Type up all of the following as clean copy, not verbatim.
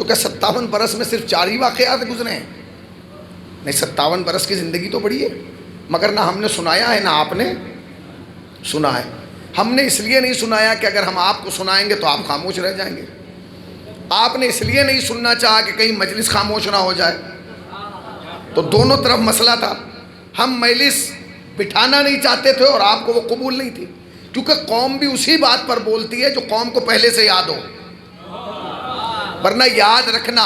کیا 57 برس میں صرف 4 ہی واقعات گزرے ہیں؟ نہیں، 57 برس کی زندگی تو بڑی ہے، مگر نہ ہم نے سنایا ہے نہ آپ نے سنا ہے۔ ہم نے اس لیے نہیں سنایا کہ اگر ہم آپ کو سنائیں گے تو آپ خاموش رہ جائیں گے، آپ نے اس لیے نہیں سننا چاہا کہ کہیں مجلس خاموش نہ ہو جائے، تو دونوں طرف مسئلہ تھا۔ ہم مجلس بٹھانا نہیں چاہتے تھے اور آپ کو وہ قبول نہیں تھی، کیونکہ قوم بھی اسی بات پر بولتی ہے جو قوم کو پہلے سے یاد ہو۔ ورنہ یاد رکھنا،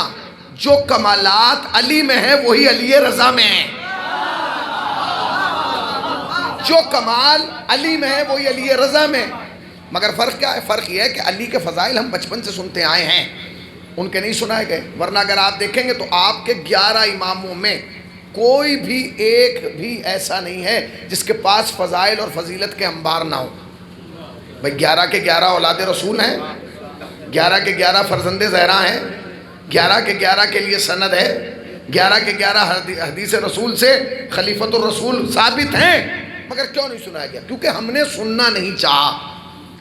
جو کمالات علی میں ہیں وہی علی رضا میں ہیں، جو کمال علی میں ہے وہی علی رضا میں۔ مگر فرق کیا ہے؟ فرق یہ ہے کہ علی کے فضائل ہم بچپن سے سنتے آئے ہیں، ان کے نہیں سنائے گئے۔ ورنہ اگر آپ دیکھیں گے تو آپ کے 11 اماموں میں کوئی بھی ایک بھی ایسا نہیں ہے جس کے پاس فضائل اور فضیلت کے انبار نہ ہو۔ بھئی 11 کے 11 اولاد رسول ہیں، 11 کے 11 فرزند زہرا ہیں، 11 کے 11 کے لیے سند ہے، 11 کے 11 حدیث رسول سے خلیفۃ الرسول ثابت ہیں، مگر کیوں نہیں سنایا گیا؟ کیونکہ ہم نے سننا نہیں چاہا،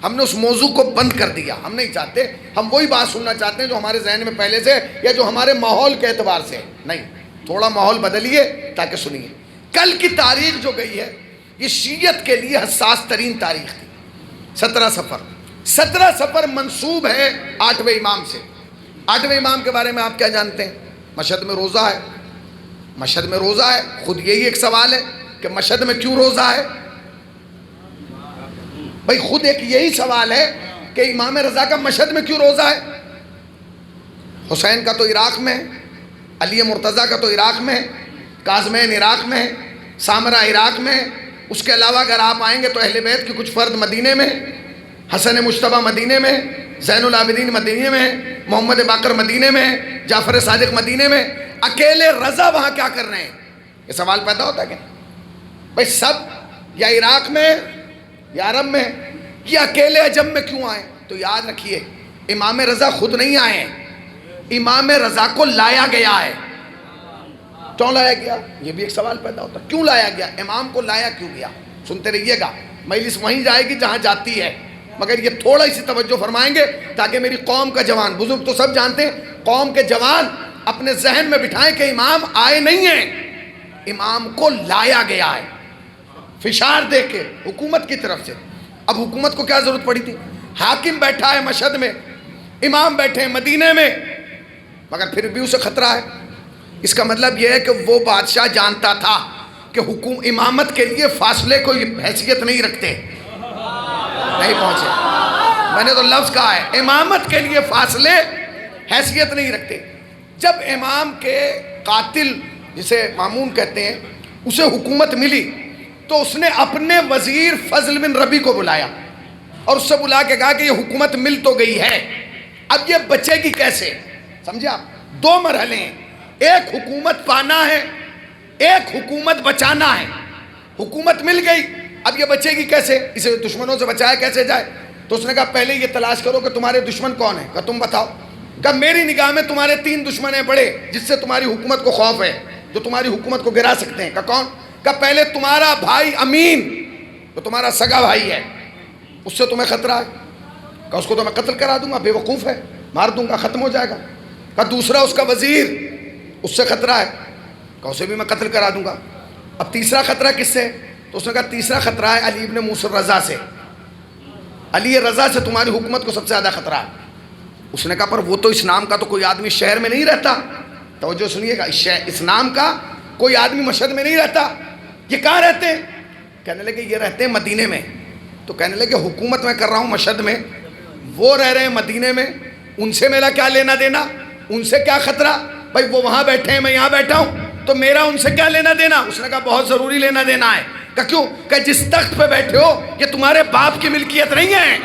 ہم نے اس موضوع کو بند کر دیا۔ ہم نہیں چاہتے، ہم وہی بات سننا چاہتے ہیں جو ہمارے ذہن میں پہلے سے یا جو ہمارے ماحول کے اعتبار سے۔ نہیں، تھوڑا ماحول بدلیے تاکہ سنیے۔ کل کی تاریخ جو گئی ہے یہ شیعت کے لیے حساس ترین تاریخ تھی۔ 17 صفر، 17 صفر منسوب ہے 8ویں امام سے۔ 8ویں امام کے بارے میں آپ کیا جانتے ہیں؟ مشہد میں روزہ ہے، مشہد میں روزہ ہے۔ خود یہی ایک سوال ہے کہ مشہد میں کیوں روزہ ہے؟ بھئی خود ایک یہی سوال ہے کہ امام رضا کا مشہد میں کیوں روزہ ہے؟ حسین کا تو عراق میں ہے، علی مرتضیٰ کا تو عراق میں ہے، کاظمین عراق میں ہے، سامرہ عراق میں ہے۔ اس کے علاوہ اگر آپ آئیں گے تو اہل بیت کے کچھ فرد مدینے میں ہیں، حسن مجتبیٰ مدینے میں ہے، زین العابدین مدینے میں ہے، محمد باقر مدینے میں ہے، جعفر صادق مدینے میں ہے۔ اکیلے رضا وہاں کیا کر رہے ہیں؟ یہ سوال پیدا ہوتا ہے کہ بھئی سب یا عراق میں یا عرب میں، یہ اکیلے عجم میں کیوں آئے؟ تو یاد رکھیے امام رضا خود نہیں آئے ہیں، امام رضا کو لایا گیا ہے۔ کیوں لایا گیا؟ یہ بھی ایک سوال پیدا ہوتا ہے، کیوں لایا گیا؟ امام کو لایا کیوں گیا؟ سنتے رہیے گا، مجلس وہیں جائے گی جہاں جاتی ہے، مگر یہ تھوڑا سی توجہ فرمائیں گے تاکہ میری قوم کا جوان، بزرگ تو سب جانتے ہیں، قوم کے جوان اپنے ذہن میں بٹھائیں کہ امام آئے نہیں ہیں، امام کو لایا گیا ہے فشار دے کے حکومت کی طرف سے۔ اب حکومت کو کیا ضرورت پڑی تھی؟ حاکم بیٹھا ہے مشہد میں، امام بیٹھے ہیں مدینے میں، مگر پھر بھی اسے خطرہ ہے۔ اس کا مطلب یہ ہے کہ وہ بادشاہ جانتا تھا کہ امامت کے لیے فاصلے کوئی حیثیت نہیں رکھتے، نہیں پہنچے، میں نے تو لفظ کہا ہے امامت کے لیے فاصلے حیثیت نہیں رکھتے۔ جب امام کے قاتل جسے مامون کہتے ہیں اسے حکومت ملی تو اس نے اپنے وزیر فضل بن ربی کو بلایا اور اس سے بلا کے کہا کہ یہ حکومت مل تو گئی ہے، اب یہ بچے گی کیسے؟ سمجھے آپ؟ 2 مرحلے ہیں، ایک حکومت پانا ہے، ایک حکومت بچانا ہے۔ حکومت مل گئی، اب یہ بچے گی کیسے؟ اسے دشمنوں سے بچایا کیسے جائے؟ تو اس نے کہا پہلے یہ تلاش کرو کہ تمہارے دشمن کون ہیں۔ کہا تم بتاؤ۔ کہا میری نگاہ میں تمہارے 3 دشمن ہیں بڑے جس سے تمہاری حکومت کو خوف ہے، جو تمہاری حکومت کو گرا سکتے ہیں۔ کہا کون؟ کہا پہلے تمہارا بھائی امین، تو تمہارا سگا بھائی ہے، اس سے تمہیں خطرہ ہے۔ کہا اس کو تو میں قتل کرا دوں گا، بے وقوف ہے، مار دوں گا، ختم ہو جائے گا۔ کہا دوسرا اس کا وزیر، اس سے خطرہ ہے، کہا اسے بھی میں قتل کرا دوں گا۔ اب تیسرا خطرہ کس سے؟ تو اس نے کہا تیسرا خطرہ ہے علی ابن موسیٰ رضا سے، علی رضا سے تمہاری حکومت کو سب سے زیادہ خطرہ ہے۔ اس نے کہا پر وہ تو اس نام کا تو کوئی آدمی شہر میں نہیں رہتا، توجہ سنیے گا، اس نام کا کوئی آدمی مشہد میں نہیں رہتا، یہ کہاں رہتے ہیں؟ کہنے لگے یہ رہتے ہیں مدینے میں۔ تو کہنے لگے حکومت میں کر رہا ہوں مشہد میں، وہ رہ رہے ہیں مدینے میں، ان سے میرا کیا لینا دینا؟ ان سے کیا خطرہ؟ بھائی وہ وہاں بیٹھے ہیں، میں یہاں بیٹھا ہوں، تو میرا ان سے کیا لینا دینا؟ اس نے کہا بہت ضروری لینا دینا ہے۔ کہا کیوں؟ کہ جس تخت پہ بیٹھے ہو یہ تمہارے باپ کی ملکیت نہیں ہے۔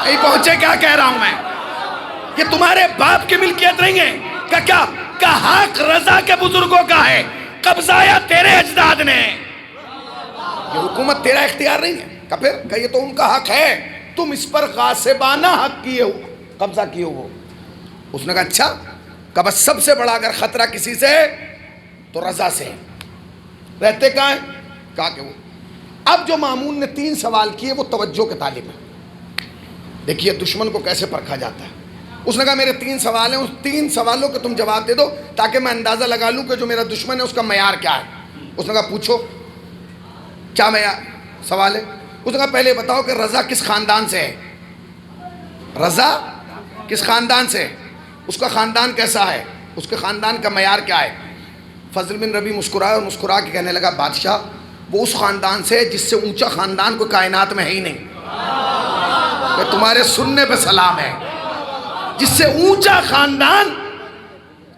نہیں پہنچے کیا کہہ رہا ہوں میں؟ یہ تمہارے باپ کی ملکیت نہیں ہے۔ کہا کیا؟ کہ حق رضا کے بزرگوں کا ہے، قبضایا تیرے اجداد نے، یہ حکومت تیرا اختیار نہیں ہے۔ کہ پھر کہ یہ تو ان کا حق ہے، تم اس پر غاصبانہ حق کیے ہو، قبضہ کیے ہو۔ اس نے کہا اچھا، کہ بس سب سے بڑا اگر خطرہ کسی سے ہے تو رضا سے ہے، رہتے کہاں ہیں؟ کہا کہ وہ۔ اب جو مامون نے 3 سوال کیے وہ توجہ کے طالب ہیں۔ دیکھیے دشمن کو کیسے پرکھا جاتا ہے۔ اس نے کہا میرے 3 سوال ہیں، اس 3 سوالوں کے تم جواب دے دو تاکہ میں اندازہ لگا لوں کہ جو میرا دشمن ہے اس کا معیار کیا ہے۔ اس نے کہا پوچھو کیا معیار سوال ہے؟ اس نے کہا پہلے بتاؤ کہ رضا کس خاندان سے ہے؟ رضا کس خاندان سے ہے؟ اس کا خاندان کیسا ہے؟ اس کے خاندان کا معیار کیا ہے؟ فضل بن ربی مسکرایا اور مسکرا کے کہنے لگا بادشاہ وہ اس خاندان سے جس سے اونچا خاندان کو کائنات میں ہے ہی نہیں۔ کہ تمہارے سننے پہ سلام ہے، جس سے اونچا خاندان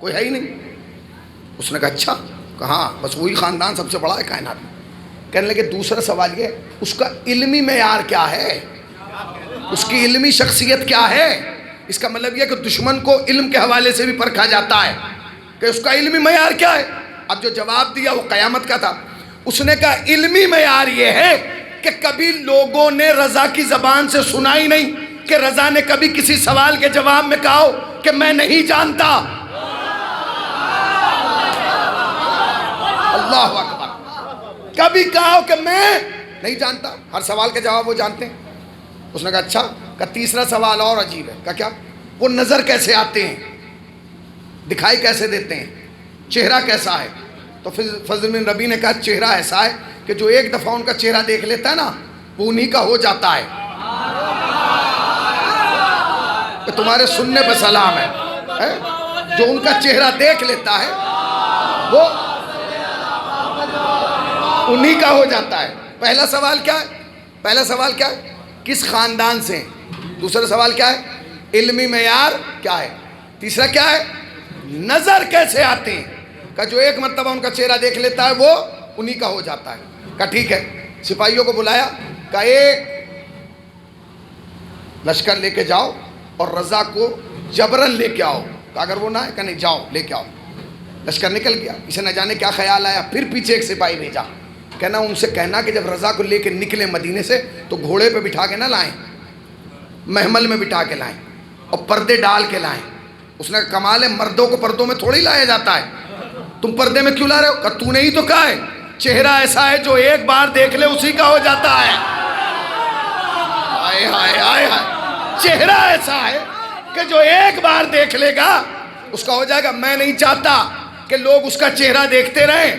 کوئی ہے ہی نہیں۔ اس نے کہا اچھا، کہاں بس وہی خاندان سب سے بڑا ہے کائنات میں۔ کہنے لگے دوسرا سوال یہ اس کا علمی معیار کیا ہے، اس کی علمی شخصیت کیا ہے؟ اس کا مطلب یہ کہ دشمن کو علم کے حوالے سے بھی پرکھا جاتا ہے کہ اس کا علمی معیار کیا ہے۔ اب جو جواب دیا وہ قیامت کا تھا۔ اس نے کہا علمی معیار یہ ہے کہ کبھی لوگوں نے رضا کی زبان سے سنا ہی نہیں کہ رضا نے کبھی کسی سوال کے جواب میں کہا ہو کہ میں نہیں جانتا۔ اللہ اکبر، کبھی کہا ہو کہ میں نہیں جانتا، ہر سوال کے جواب وہ جانتے ہیں۔ اس نے کہا اچھا، کہ تیسرا سوال اور عجیب ہے۔ کہا کیا؟ وہ نظر کیسے آتے ہیں، دکھائی کیسے دیتے ہیں، چہرہ کیسا ہے؟ تو فضل بن ربی نے کہا چہرہ ایسا ہے کہ جو ایک دفعہ ان کا چہرہ دیکھ لیتا ہے نا وہ انہی کا ہو جاتا ہے۔ کہ تمہارے سننے پہ سلام ہے، جو ان کا چہرہ دیکھ لیتا ہے وہ انہی کا ہو جاتا ہے۔ پہلا سوال کیا ہے؟ پہلا سوال کیا ہے؟ کس خاندان سے؟ دوسرا سوال کیا ہے؟ علمی معیار کیا ہے؟ تیسرا کیا ہے؟ نظر کیسے آتے ہیں؟ کہ جو ایک مرتبہ ان کا چہرہ دیکھ لیتا ہے وہ انہی کا ہو جاتا ہے۔ کہا ٹھیک ہے، سپاہیوں کو بلایا، کہا ایک لشکر لے کے جاؤ اور رضا کو جبرن لے کے آؤ۔ کہا اگر وہ نہ ہے، کہا نہیں جاؤ لے کے آؤ۔ لشکر نکل گیا، اسے نہ جانے کیا خیال آیا، پھر پیچھے ایک سپاہی بھیجا، کہنا ان سے کہنا کہ جب رضا کو لے کے نکلے مدینے سے تو گھوڑے پہ بٹھا کے نہ لائیں، محمل میں بٹھا کے لائیں اور پردے ڈال کے لائیں۔ اس نے کہا کمال ہے، مردوں کو پردوں میں تھوڑی لایا جاتا ہے، تم پردے میں کیوں لا رہے ہو؟ کہا تو نے ہی تو کہا ہے چہرہ ایسا ہے جو ایک بار دیکھ لے اسی کا ہو جاتا ہے۔ آئے ہائے آئے ہائے، چہرہ ایسا ہے کہ جو ایک بار دیکھ لے گا اس کا ہو جائے گا۔ میں نہیں چاہتا کہ لوگ اس کا چہرہ دیکھتے رہیں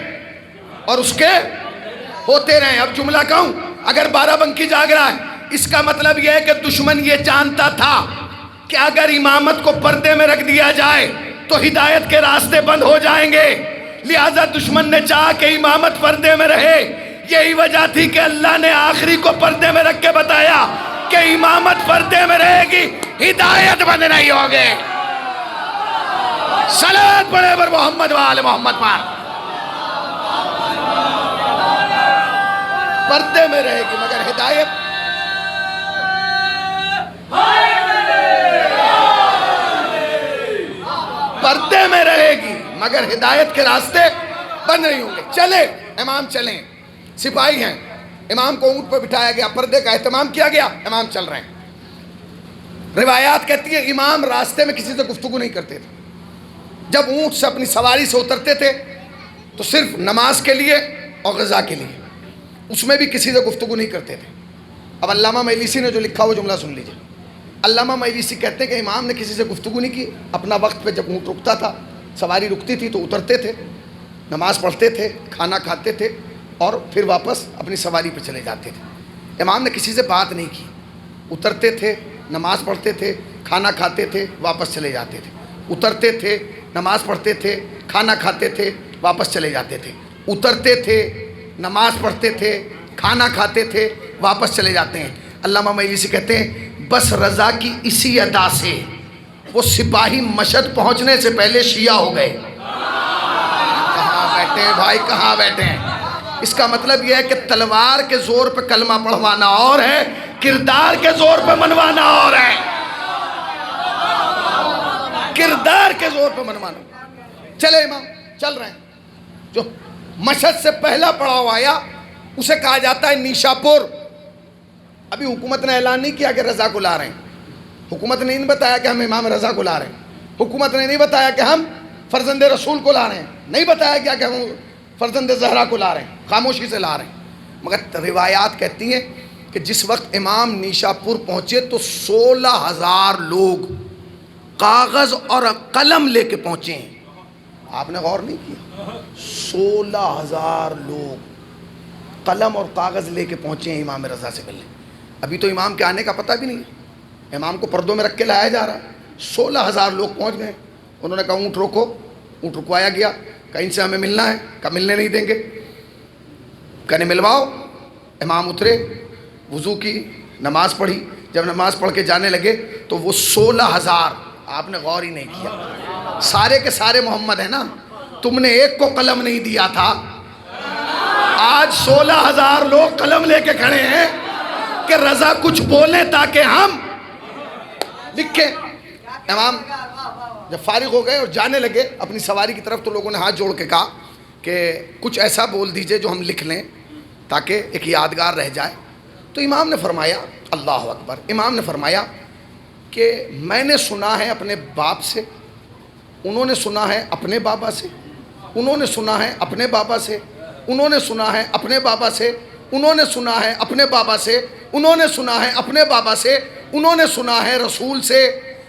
اور اس کے ہوتے رہیں۔ اب جملہ کہوں، اگر بارہ بنکی جاگ رہا ہے اس کا مطلب یہ ہے کہ دشمن یہ جانتا تھا کہ اگر امامت کو پردے میں رکھ دیا جائے تو ہدایت کے راستے بند ہو جائیں گے، لہذا دشمن نے چاہا کہ امامت پردے میں رہے۔ یہی وجہ تھی کہ اللہ نے آخری کو پردے میں رکھ کے بتایا کہ امامت پردے میں رہے گی، ہدایت بند نہیں ہوگے۔ صلوات پڑھے پر محمد و آل محمد پر، پردے میں رہے گی مگر ہدایت پردے میں رہے گی مگر ہدایت کے راستے بند نہیں ہوں گے۔ چلے امام چلیں، سپاہی ہیں، امام کو اونٹ پہ بٹھایا گیا، پردے کا اہتمام کیا گیا، امام چل رہے ہیں۔ روایات کہتی ہیں امام راستے میں کسی سے گفتگو نہیں کرتے تھے، جب اونٹ سے اپنی سواری سے اترتے تھے تو صرف نماز کے لیے اور غذا کے لیے، اس میں بھی کسی سے گفتگو نہیں کرتے تھے۔ اب علامہ مجلسی نے جو لکھا وہ جملہ سن لیجئے۔ علامہ مجلسی کہتے ہیں کہ امام نے کسی سے گفتگو نہیں کی، اپنا وقت پہ جب اونٹ رکتا تھا، سواری رکتی تھی تو اترتے تھے، نماز پڑھتے تھے، کھانا کھاتے تھے اور پھر واپس اپنی سواری پہ چلے جاتے تھے۔ امام نے کسی سے بات نہیں کی، اترتے تھے، نماز پڑھتے تھے، کھانا کھاتے تھے، واپس چلے جاتے تھے، اترتے تھے، نماز پڑھتے تھے، کھانا کھاتے تھے، واپس چلے جاتے تھے، اترتے تھے، نماز پڑھتے تھے، کھانا کھاتے تھے، واپس چلے جاتے ہیں۔ علامہ مجلسی کہتے ہیں بس رضا کی اسی ادا سے وہ سپاہی مشہد پہنچنے سے پہلے شیعہ ہو گئے۔ کہاں بیٹھے ہیں بھائی، کہاں بیٹھے ہیں؟ اس کا مطلب یہ ہے کہ تلوار کے زور پہ کلمہ پڑھوانا اور ہے، کردار کے زور پہ منوانا اور ہے۔ کردار کے زور پہ منوانا۔ چلے امام چل رہے ہیں، جو مشہد سے پہلا پڑاؤ آیا اسے کہا جاتا ہے نیشاپور۔ ابھی حکومت نے اعلان نہیں کیا کہ رضا کو لا رہے ہیں، حکومت نے نہیں بتایا کہ ہم امام رضا کو لا رہے ہیں، حکومت نے نہیں بتایا کہ ہم فرزند رسول کو لا رہے ہیں، نہیں بتایا کیا کہ ہم فرزند زہرا کو لا رہے ہیں، خاموشی سے لا رہے ہیں۔ مگر روایات کہتی ہیں کہ جس وقت امام نیشاپور پہنچے تو 16,000 لوگ کاغذ اور قلم لے کے پہنچے ہیں. آپ نے غور نہیں کیا؟ 16,000 لوگ قلم اور کاغذ لے کے پہنچے ہیں امام رضا سے ملنے. ابھی تو امام کے آنے کا پتہ بھی نہیں ہے، امام کو پردوں میں رکھ کے لایا جا رہا ہے. 16,000 لوگ پہنچ گئے. انہوں نے کہا اونٹ روکو. اونٹ رکوایا گیا. کہا ان سے ہمیں ملنا ہے. کہا ملنے نہیں دیں گے. کہنے ملواؤ. امام اترے، وضو کی، نماز پڑھی. جب نماز پڑھ کے جانے لگے تو وہ 16,000، آپ نے غور ہی نہیں کیا، سارے کے سارے محمد ہیں نا. تم نے ایک کو قلم نہیں دیا تھا، آج 16,000 لوگ قلم لے کے کھڑے ہیں کہ رضا کچھ بولیں تاکہ ہم لکھیں. امام جب فارغ ہو گئے اور جانے لگے اپنی سواری کی طرف تو لوگوں نے ہاتھ جوڑ کے کہا کہ کچھ ایسا بول دیجئے جو ہم لکھ لیں تاکہ ایک یادگار رہ جائے. تو امام نے فرمایا، اللہ اکبر، امام نے فرمایا کہ میں نے سنا ہے اپنے باپ سے، انہوں نے سنا ہے اپنے بابا سے، انہوں نے سنا ہے اپنے بابا سے، انہوں نے سنا ہے اپنے بابا سے، انہوں نے سنا ہے اپنے بابا سے، انہوں نے سنا ہے اپنے بابا سے، انہوں نے سنا ہے رسول سے،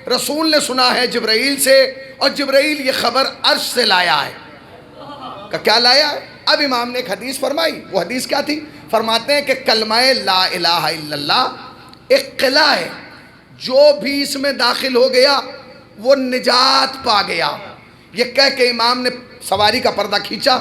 رسول نے سنا ہے جبرائیل سے، اور جبرائیل یہ خبر عرش سے لایا ہے. کہ کیا لایا ہے؟ اب امام نے ایک حدیث فرمائی. وہ حدیث کیا تھی؟ فرماتے ہیں کہ کلمہ لا الہ الا اللہ ایک قلعہ ہے، جو بھی اس میں داخل ہو گیا وہ نجات پا گیا. یہ کہہ کے امام نے سواری کا پردہ کھینچا.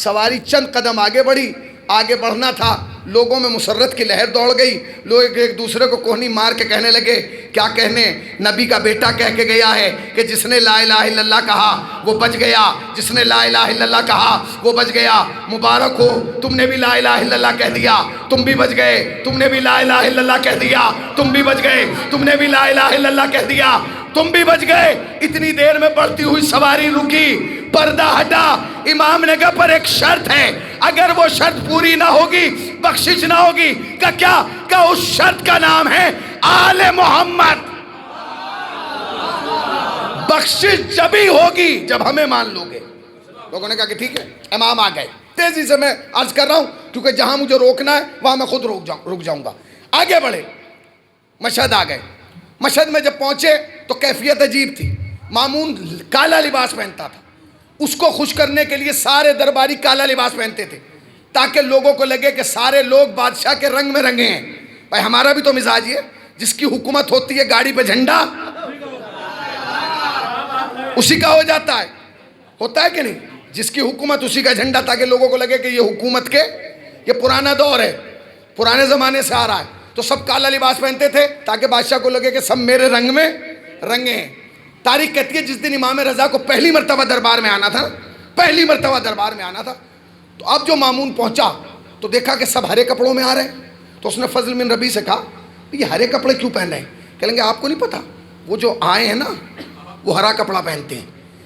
سواری چند قدم آگے بڑھی. آگے بڑھنا تھا، لوگوں میں مسرت کی لہر دوڑ گئی. لوگ ایک دوسرے کو کوہنی مار کے کہنے لگے، کیا کہنے، نبی کا بیٹا کہہ کے گیا ہے کہ جس نے لا الہ الا اللہ کہا وہ بچ گیا، جس نے لا الہ الا اللہ کہا وہ بچ گیا. مبارک ہو، تم نے بھی لا الہ الا اللہ کہہ دیا، تم بھی بچ گئے. تم نے بھی لا الہ الا اللہ کہہ دیا، تم بھی بچ گئے. تم نے بھی لا الہ الا اللہ کہہ دیا، تم بھی بچ گئے. اتنی دیر میں بڑھتی ہوئی سواری رکی، پردہ ہٹا. امام نے کہا پر ایک شرط ہے، اگر وہ شرط پوری نہ ہوگی بخشش نہ ہوگی. کہ کیا؟ کہ اس شرط کا نام ہے آل محمد. بخشش جبھی ہوگی جب ہمیں مان لو گے. لوگوں نے کہا کہ ٹھیک ہے. امام آ گئے. تیزی سے میں عرض کر رہا ہوں کیونکہ جہاں مجھے روکنا ہے وہاں میں خود رک جاؤں گا. آگے بڑھے، مشہد آ گئے. مشہد میں جب پہنچے تو کیفیت عجیب تھی. مامون کالا لباس پہنتا تھا. اس کو خوش کرنے کے لیے سارے درباری کالا لباس پہنتے تھے تاکہ لوگوں کو لگے کہ سارے لوگ بادشاہ کے رنگ میں رنگے ہیں. بھائی ہمارا بھی تو مزاج ہے، جس کی حکومت ہوتی ہے گاڑی پہ جھنڈا اسی کا ہو جاتا ہے. ہوتا ہے کہ نہیں؟ جس کی حکومت اسی کا جھنڈا، تاکہ لوگوں کو لگے کہ یہ حکومت کے، یہ پرانا دور ہے، پرانے زمانے سے آ رہا ہے. تو سب کالا لباس پہنتے تھے تاکہ بادشاہ کو لگے کہ سب میرے رنگ میں رنگے ہیں. تاریخ کہتی ہے جس دن امام رضا کو پہلی مرتبہ دربار میں آنا تھا، پہلی مرتبہ دربار میں آنا تھا، تو اب جو مامون پہنچا تو دیکھا کہ سب ہرے کپڑوں میں آ رہے ہیں. تو اس نے فضل بن ربیع سے کہا یہ ہرے کپڑے کیوں پہن رہے ہیں؟ کہیں گے آپ کو نہیں پتا، وہ جو آئے ہیں نا وہ ہرا کپڑا پہنتے ہیں،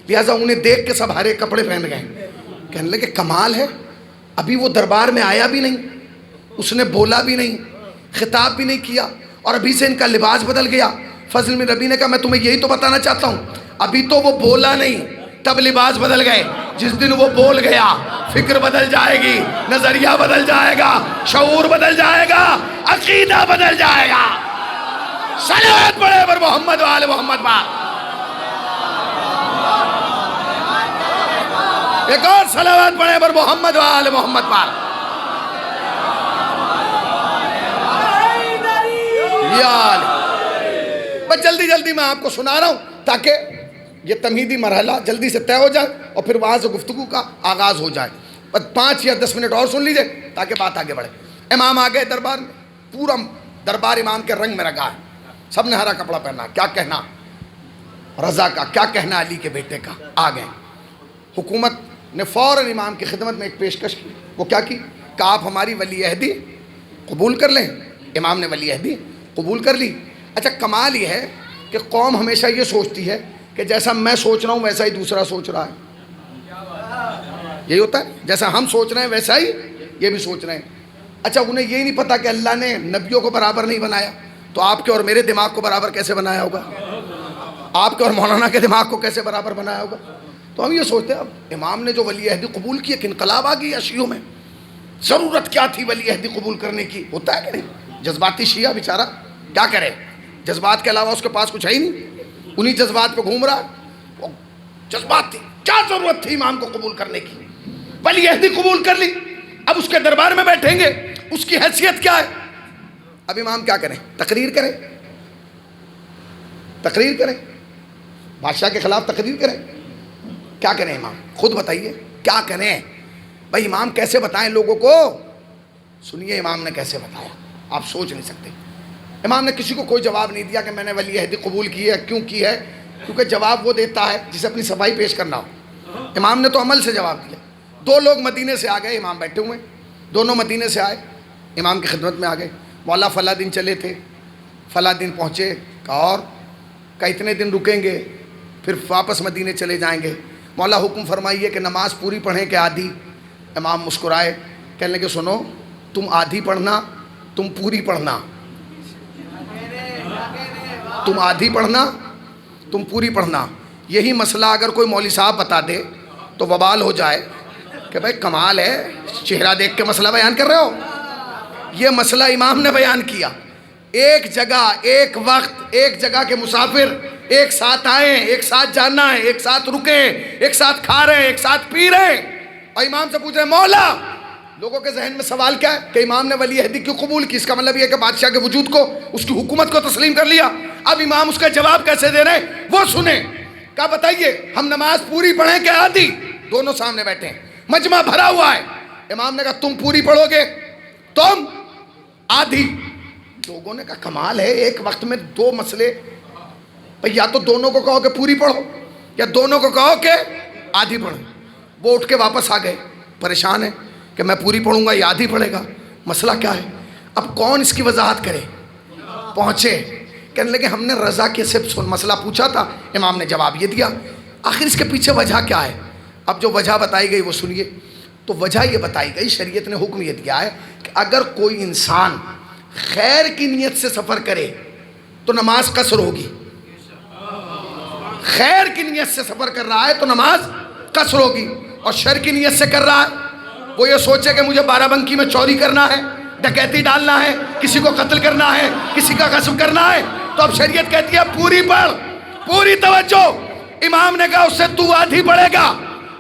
لہٰذا انہیں دیکھ کے سب ہرے کپڑے پہن گئے. کہنے لگے کمال ہے، ابھی وہ دربار میں آیا بھی نہیں، اس نے بولا بھی نہیں، خطاب بھی نہیں کیا، اور ابھی سے ان کا لباس بدل گیا. فضل بن ربیع نے کہا میں تمہیں یہی تو بتانا چاہتا ہوں، ابھی تو وہ بولا نہیں تب لباس بدل گئے. جس دن وہ بول گیا فکر بدل جائے گی، نظریہ بدل جائے گا، شعور بدل جائے گا، عقیدہ بدل جائے گا. صلوات پڑھے پر محمد و آل محمد پاک. ایک اور صلوات پڑھے پر محمد و آل محمد پاک. بس جلدی جلدی میں آپ کو سنا رہا ہوں تاکہ یہ تمہیدی مرحلہ جلدی سے طے ہو جائے اور پھر وہاں سے گفتگو کا آغاز ہو جائے. بس 5 یا 10 منٹ اور سن لیجئے تاکہ بات آگے بڑھے. امام آ گئے دربار میں، پورا دربار امام کے رنگ میں رنگا ہے، سب نے ہرا کپڑا پہنا. کیا کہنا رضا کا، کیا کہنا علی کے بیٹے کا. آ گئے. حکومت نے فوراً امام کی خدمت میں ایک پیشکش کی. وہ کیا کی؟ کہ آپ ہماری ولی عہدی قبول کر لیں. امام نے ولی عہدی قبول کر لی. اچھا کمال یہ ہے کہ قوم ہمیشہ یہ سوچتی ہے کہ جیسا میں سوچ رہا ہوں ویسا ہی دوسرا سوچ رہا ہے. یہی ہوتا ہے، جیسا ہم سوچ رہے ہیں ویسا ہی یہ بھی سوچ رہے ہیں. اچھا انہیں یہی نہیں پتا کہ اللہ نے نبیوں کو برابر نہیں بنایا، تو آپ کے اور میرے دماغ کو برابر کیسے بنایا ہوگا؟ آپ کے اور مولانا کے دماغ کو کیسے برابر بنایا ہوگا؟ تو ہم یہ سوچتے ہیں اب امام نے جو ولی عہدی قبول کی، ایک انقلاب آ گئی شیعوں میں. ضرورت کیا تھی ولی عہدی قبول کرنے کی؟ ہوتا ہے کہ نہیں؟ جذباتی شیعہ بیچارہ کیا کرے، جذبات کے علاوہ اس کے پاس کچھ ہے ہی نہیں. انہی جذبات پہ گھوم رہا. وہ جذبات تھی, کیا ضرورت تھی امام کو قبول کرنے کی؟ ولی عہدی قبول کر لی, اب اس کے دربار میں بیٹھیں گے, اس کی حیثیت کیا ہے؟ اب امام کیا کریں؟ تقریر کریں, تقریر کریں, بادشاہ کے خلاف تقریر کریں. کیا کریں امام؟ خود بتائیے کیا کریں بھائی. امام کیسے بتائیں لوگوں کو؟ سنیے امام نے کیسے بتایا, آپ سوچ نہیں سکتے. امام نے کسی کو کوئی جواب نہیں دیا کہ میں نے ولی عہدی قبول کی ہے. کیوں کی ہے؟ کیونکہ جواب وہ دیتا ہے جسے اپنی صفائی پیش کرنا ہو. امام نے تو عمل سے جواب دیا. دو لوگ مدینے سے آ گئے, امام بیٹھے ہوئے, دونوں مدینے سے آئے, امام کی خدمت میں آ گئے. مولا فلاں دن چلے تھے, فلاں دن پہنچے, اور اتنے دن رکیں گے پھر واپس مدینے چلے جائیں گے. مولا حکم فرمائیے کہ نماز پوری پڑھیں کہ آدھی؟ امام مسکرائے, کہنے لگے سنو, تم آدھی پڑھنا, تم پوری پڑھنا. تم آدھی پڑھنا, تم پوری پڑھنا. یہی مسئلہ اگر کوئی مولوی صاحب بتا دے تو وبال ہو جائے کہ بھائی کمال ہے, چہرہ دیکھ کے مسئلہ بیان کر رہے ہو. یہ مسئلہ امام نے بیان کیا. ایک جگہ, ایک وقت, ایک جگہ کے مسافر ایک ساتھ آئے, ایک ساتھ جانا ہے, ایک ساتھ رکے, ایک ساتھ کھا رہے ہیں, ایک ساتھ پی رہے ہیں, اور امام سے پوچھ رہے ہیں مولا. لوگوں کے ذہن میں سوال کیا ہے کہ امام نے ولی عہدی کیوں قبول کی؟ اس کا مطلب یہ ہے کہ بادشاہ کے وجود کو, اس کی حکومت کو تسلیم کر لیا. اب امام اس کا جواب کیسے دے رہے ہیں وہ سنیں. کہا بتائیے ہم نماز پوری پڑھیں کہ آدھی؟ دونوں سامنے بیٹھے ہیں, مجمع بھرا ہوا ہے. امام نے کہا تم پوری پڑھو گے, تم آدھی. لوگوں نے کہا کمال ہے, ایک وقت میں دو مسئلے. بھئی یا تو دونوں کو کہو کہ پوری پڑھو, یا دونوں کو کہو کہ آدھی پڑھو. وہ اٹھ کے واپس آ گئے, پریشان ہے کہ میں پوری پڑھوں گا یا آدھی پڑھے گا, مسئلہ کیا ہے؟ اب کون اس کی وضاحت کرے؟ پہنچے, کہنے لگے ہم نے رضا کے سے مسئلہ پوچھا تھا, امام نے جواب یہ دیا. آخر اس کے پیچھے وجہ کیا ہے؟ اب جو وجہ بتائی گئی وہ سنیے. تو وجہ یہ بتائی گئی, شریعت نے حکم یہ دیا ہے کہ اگر کوئی انسان خیر کی نیت سے سفر کرے تو نماز قصر ہوگی. خیر کی نیت سے سفر کر رہا ہے تو نماز قصر ہوگی, اور شر کی نیت سے کر رہا ہے, وہ یہ سوچے کہ مجھے بارہ بنکی میں چوری کرنا ہے, ڈکیتی ڈالنا ہے, کسی کو قتل کرنا ہے, کسی کا غصب کرنا ہے, تو اب شریعت کہتی ہے پوری پڑھ, پوری توجہ. امام نے کہا اس سے تو آدھی پڑھے گا,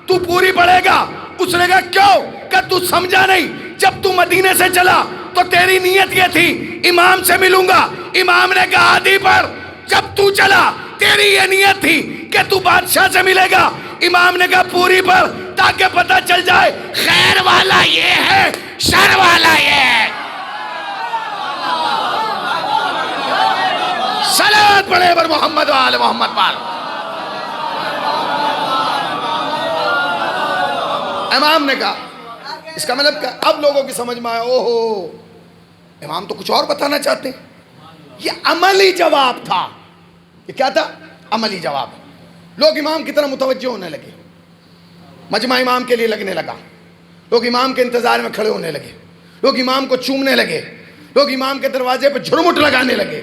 تو پوری پڑھے گا. اس نے کہا کیوں؟ کہ تو سمجھا نہیں, جب تو مدینے سے چلا تو تیری نیت یہ تھی امام سے ملوں گا. امام نے کہا آدھی پڑھ. جب تو چلا تیری یہ نیت تھی کہ تو بادشاہ سے ملے گا. امام نے کہا پوری پڑھ, تاکہ پتہ چل جائے خیر والا یہ ہے, شر والا یہ ہے. صلوات پڑھے پر محمد و آل محمد پر. امام نے کہا, اس کا مطلب کیا؟ اب لوگوں کی سمجھ میں آیا, اوہو امام تو کچھ اور بتانا چاہتے ہیں. یہ عملی جواب تھا. یہ کیا تھا؟ عملی جواب. لوگ امام کی طرح متوجہ ہونے لگے, مجمع امام کے لیے لگنے لگا, لوگ امام کے انتظار میں کھڑے ہونے لگے, لوگ امام کو چومنے لگے, لوگ امام کے دروازے پہ جھرمٹ لگانے لگے.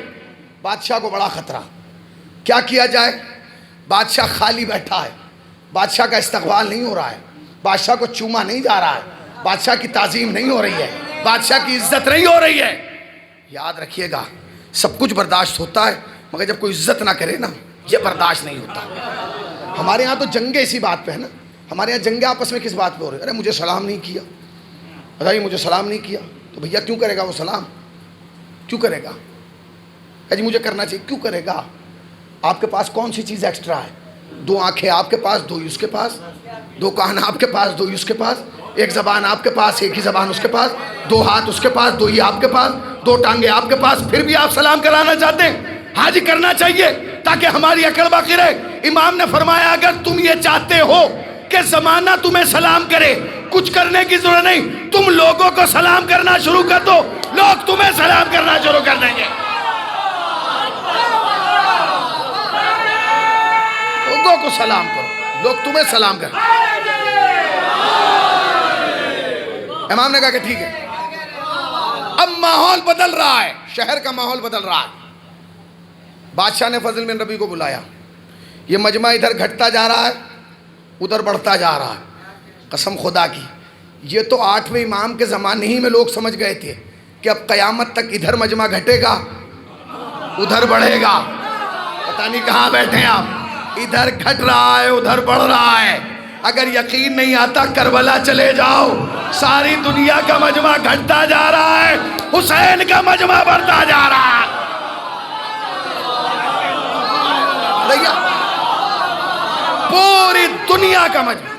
بادشاہ کو بڑا خطرہ, کیا کیا جائے؟ بادشاہ خالی بیٹھا ہے, بادشاہ کا استقبال نہیں ہو رہا ہے, بادشاہ کو چوما نہیں جا رہا ہے, بادشاہ کی تعظیم نہیں ہو رہی ہے, بادشاہ کی عزت نہیں ہو رہی ہے. یاد رکھیے گا, سب کچھ برداشت ہوتا ہے, مگر جب کوئی عزت نہ کرے نا, یہ برداشت نہیں ہوتا. ہمارے یہاں تو جنگیں اسی بات پہ ہے نا. ہمارے یہاں جنگیں آپس میں کس بات پہ ہو رہی ہے؟ ارے مجھے سلام نہیں کیا, بتائیے مجھے سلام نہیں کیا, تو بھیا کیوں کرے گا وہ سلام؟ کیوں کرے گا؟ جی مجھے کرنا چاہیے, کیوں کرے گا؟ آپ کے پاس کون سی چیز ایکسٹرا ہے؟ دو آنکھیں آپ کے پاس, دو ہی اس کے پاس, دو کان آپ کے پاس, دو ہی اس کے پاس, ایک زبان آپ کے پاس, ایک ہی زبان اس کے پاس, دو ہاتھ اس کے پاس, دو ہی آپ کے پاس, دو ٹانگیں آپ کے پاس, پھر بھی آپ سلام کرانا چاہتے ہیں؟ ہاں جی کرنا چاہیے تاکہ ہماری عقل باقی رہے. امام نے فرمایا اگر تم یہ چاہتے ہو کہ زمانہ تمہیں سلام کرے, کچھ کرنے کی ضرورت نہیں, تم لوگوں کو سلام کرنا شروع کر دو, لوگ تمہیں سلام کرنا شروع کر دیں گے. لوگوں کو سلام کرو, لوگ تمہیں سلام کریں. امام نے کہا کہ ٹھیک ہے. اب ماحول بدل رہا ہے, شہر کا ماحول بدل رہا ہے. بادشاہ نے فضل بن ربیع کو بلایا. یہ مجمع ادھر گھٹتا جا رہا ہے, ادھر بڑھتا جا رہا ہے. قسم خدا کی, یہ تو 8ویں امام کے زمانے ہی میں لوگ سمجھ گئے تھے کہ اب قیامت تک ادھر مجمع گھٹے گا, ادھر بڑھے گا. پتہ نہیں کہاں بیٹھے ہیں آپ. ادھر گھٹ رہا ہے ادھر بڑھ رہا ہے. اگر یقین نہیں آتا کربلا چلے جاؤ, ساری دنیا کا مجمع گھٹتا جا رہا ہے, حسین کا مجمع بڑھتا جا رہا ہے. پوری دنیا کا مجمع.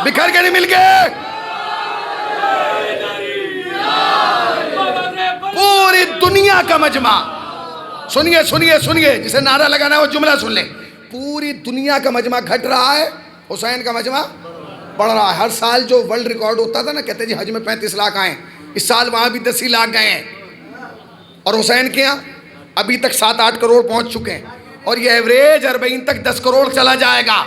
بکھر کے نہیں مل گئے, پوری دنیا کا مجمع. سنیے سنیے سنیے, جسے نعرہ لگانا ہے وہ جملہ سن لیں. پوری دنیا کا مجمع گھٹ رہا ہے, حسین کا مجمع بڑھ رہا ہے. ہر سال جو ورلڈ ریکارڈ ہوتا تھا نا, کہتے جی حج میں 35 لاکھ آئے, اس سال وہاں بھی 10 لاکھ گئے ہیں, اور حسین کے یہاں ابھی تک 7-8 کروڑ پہنچ چکے ہیں, اور یہ ایوریج 40 تک 10 کروڑ چلا جائے گا.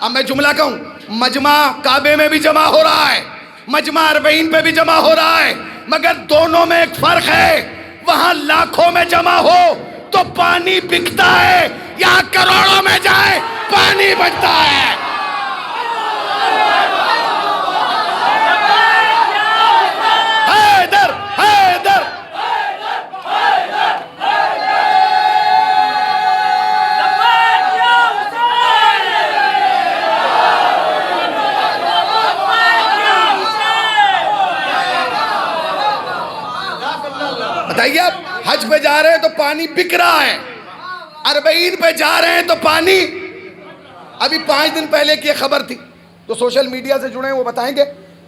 اب میں جملہ کہوں, مجمع کعبے میں بھی جمع ہو رہا ہے, مجمع 40 پہ بھی جمع ہو رہا ہے, مگر دونوں میں ایک فرق ہے. وہاں لاکھوں میں جمع ہو تو پانی بکتا ہے, یہاں کروڑوں میں جائے پانی بچتا ہے. حیدر حیدر بتائیے, آپ حج پہ جا رہے ہیں تو پانی بک رہا ہے, 40 پہ جا رہے ہیں تو پانی. ابھی 5 دن پہلے کی خبر تھی, تو سوشل میڈیا سے جڑے ہیں وہ بتائیں گے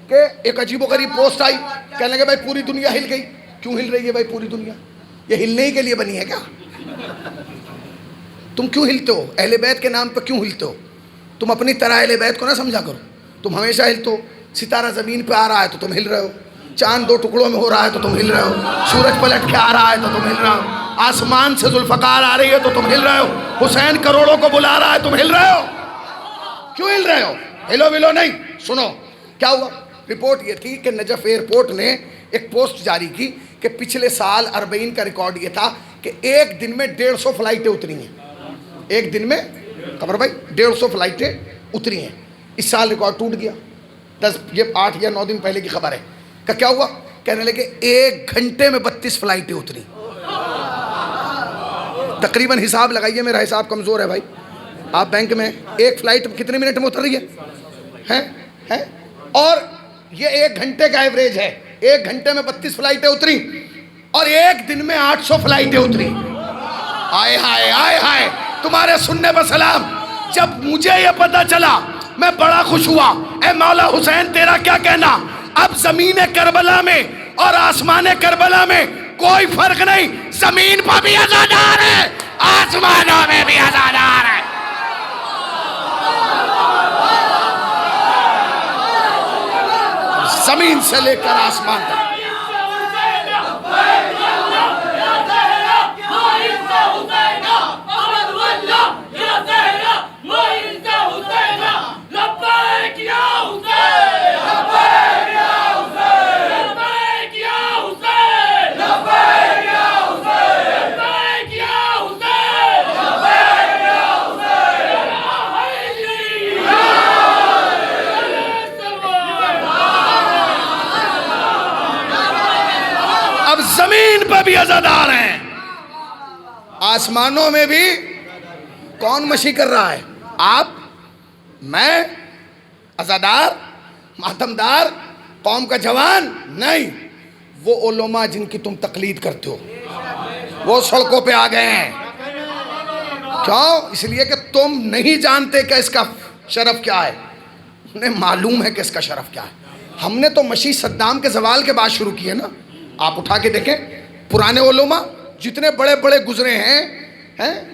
کہ ایک عجیب و غریب پوسٹ آئی, کہنے لگے بھائی پوری دنیا ہل گئی. کیوں ہل رہی ہے بھائی پوری دنیا؟ یہ ہلنے ہی کے لیے بنی ہے کیا؟ تم کیوں ہلتے ہو؟ اہل بیت کے نام پہ کیوں ہلتے ہو؟ تم اپنی طرح اہل بیت کو نہ سمجھا کرو. تم ہمیشہ ہلتے ہو. ستارہ زمین پہ آ رہا ہے تو تم ہل رہے ہو, چاند 2 ٹکڑوں میں ہو رہا ہے تو تم ہل رہے ہو, سورج پلٹ کے آ رہا ہے تو تم ہل رہے ہو, آسمان سے ذوالفقار آ رہی ہے تو تم ہل رہے ہو, حسین کروڑوں کو بلا رہا ہے تم ہل رہے ہو. کیوں ہل رہے ہو؟ ہلو ولو نہیں. سنو کیا ہوا. رپورٹ یہ تھی کہ نجف ایئرپورٹ نے ایک پوسٹ جاری کی کہ پچھلے سال 40 کا ریکارڈ یہ تھا کہ ایک دن میں 150 فلائٹیں اتری ہیں. ایک دن میں خبر بھائی 150 فلائٹیں اتری ہیں. اس سال ریکارڈ ٹوٹ گیا. 8 یا 9 دن پہلے کی خبر ہے. کہ کیا ہوا؟ کہنے لگے 1 گھنٹے میں 32 فلائٹیں اتری. تقریباً حساب لگائیے, میرا حساب کمزور ہے بھائی. آپ بینک میں ایک فلائٹ کتنے منٹ میں اتر رہی ہے؟ اور یہ 1 گھنٹے کا ایوریج ہے. 1 گھنٹے میں 32 فلائٹیں اتری, اور ایک دن میں 800 فلائٹیں اتری. آئے ہائے آئے ہائے, تمہارے سننے پر سلام. جب مجھے یہ پتا چلا میں بڑا خوش ہوا. اے مولا حسین تیرا کیا کہنا, اب زمین کربلا میں اور آسمان کربلا میں کوئی فرق نہیں. زمین پر بھی ازادار ہے, آسمانوں میں بھی ازادار ہے. زمین سے لے کر آسمان تک. زمین پہ بھی ازادار ہیں, آسمانوں میں بھی. کون مشی کر رہا ہے؟ آپ, میں, ازادار, ماتمدار, قوم کا جوان نہیں. وہ علماء جن کی تم تقلید کرتے ہو وہ سڑکوں پہ آ گئے ہیں. کیوں؟ اس لیے کہ تم نہیں جانتے کہ اس کا شرف کیا ہے. انہیں معلوم ہے کہ اس کا شرف کیا ہے. ہم نے تو مشی صدام کے زوال کے بعد شروع کی ہے نا. آپ اٹھا کے دیکھیں پرانے علماء جتنے بڑے بڑے گزرے ہیں,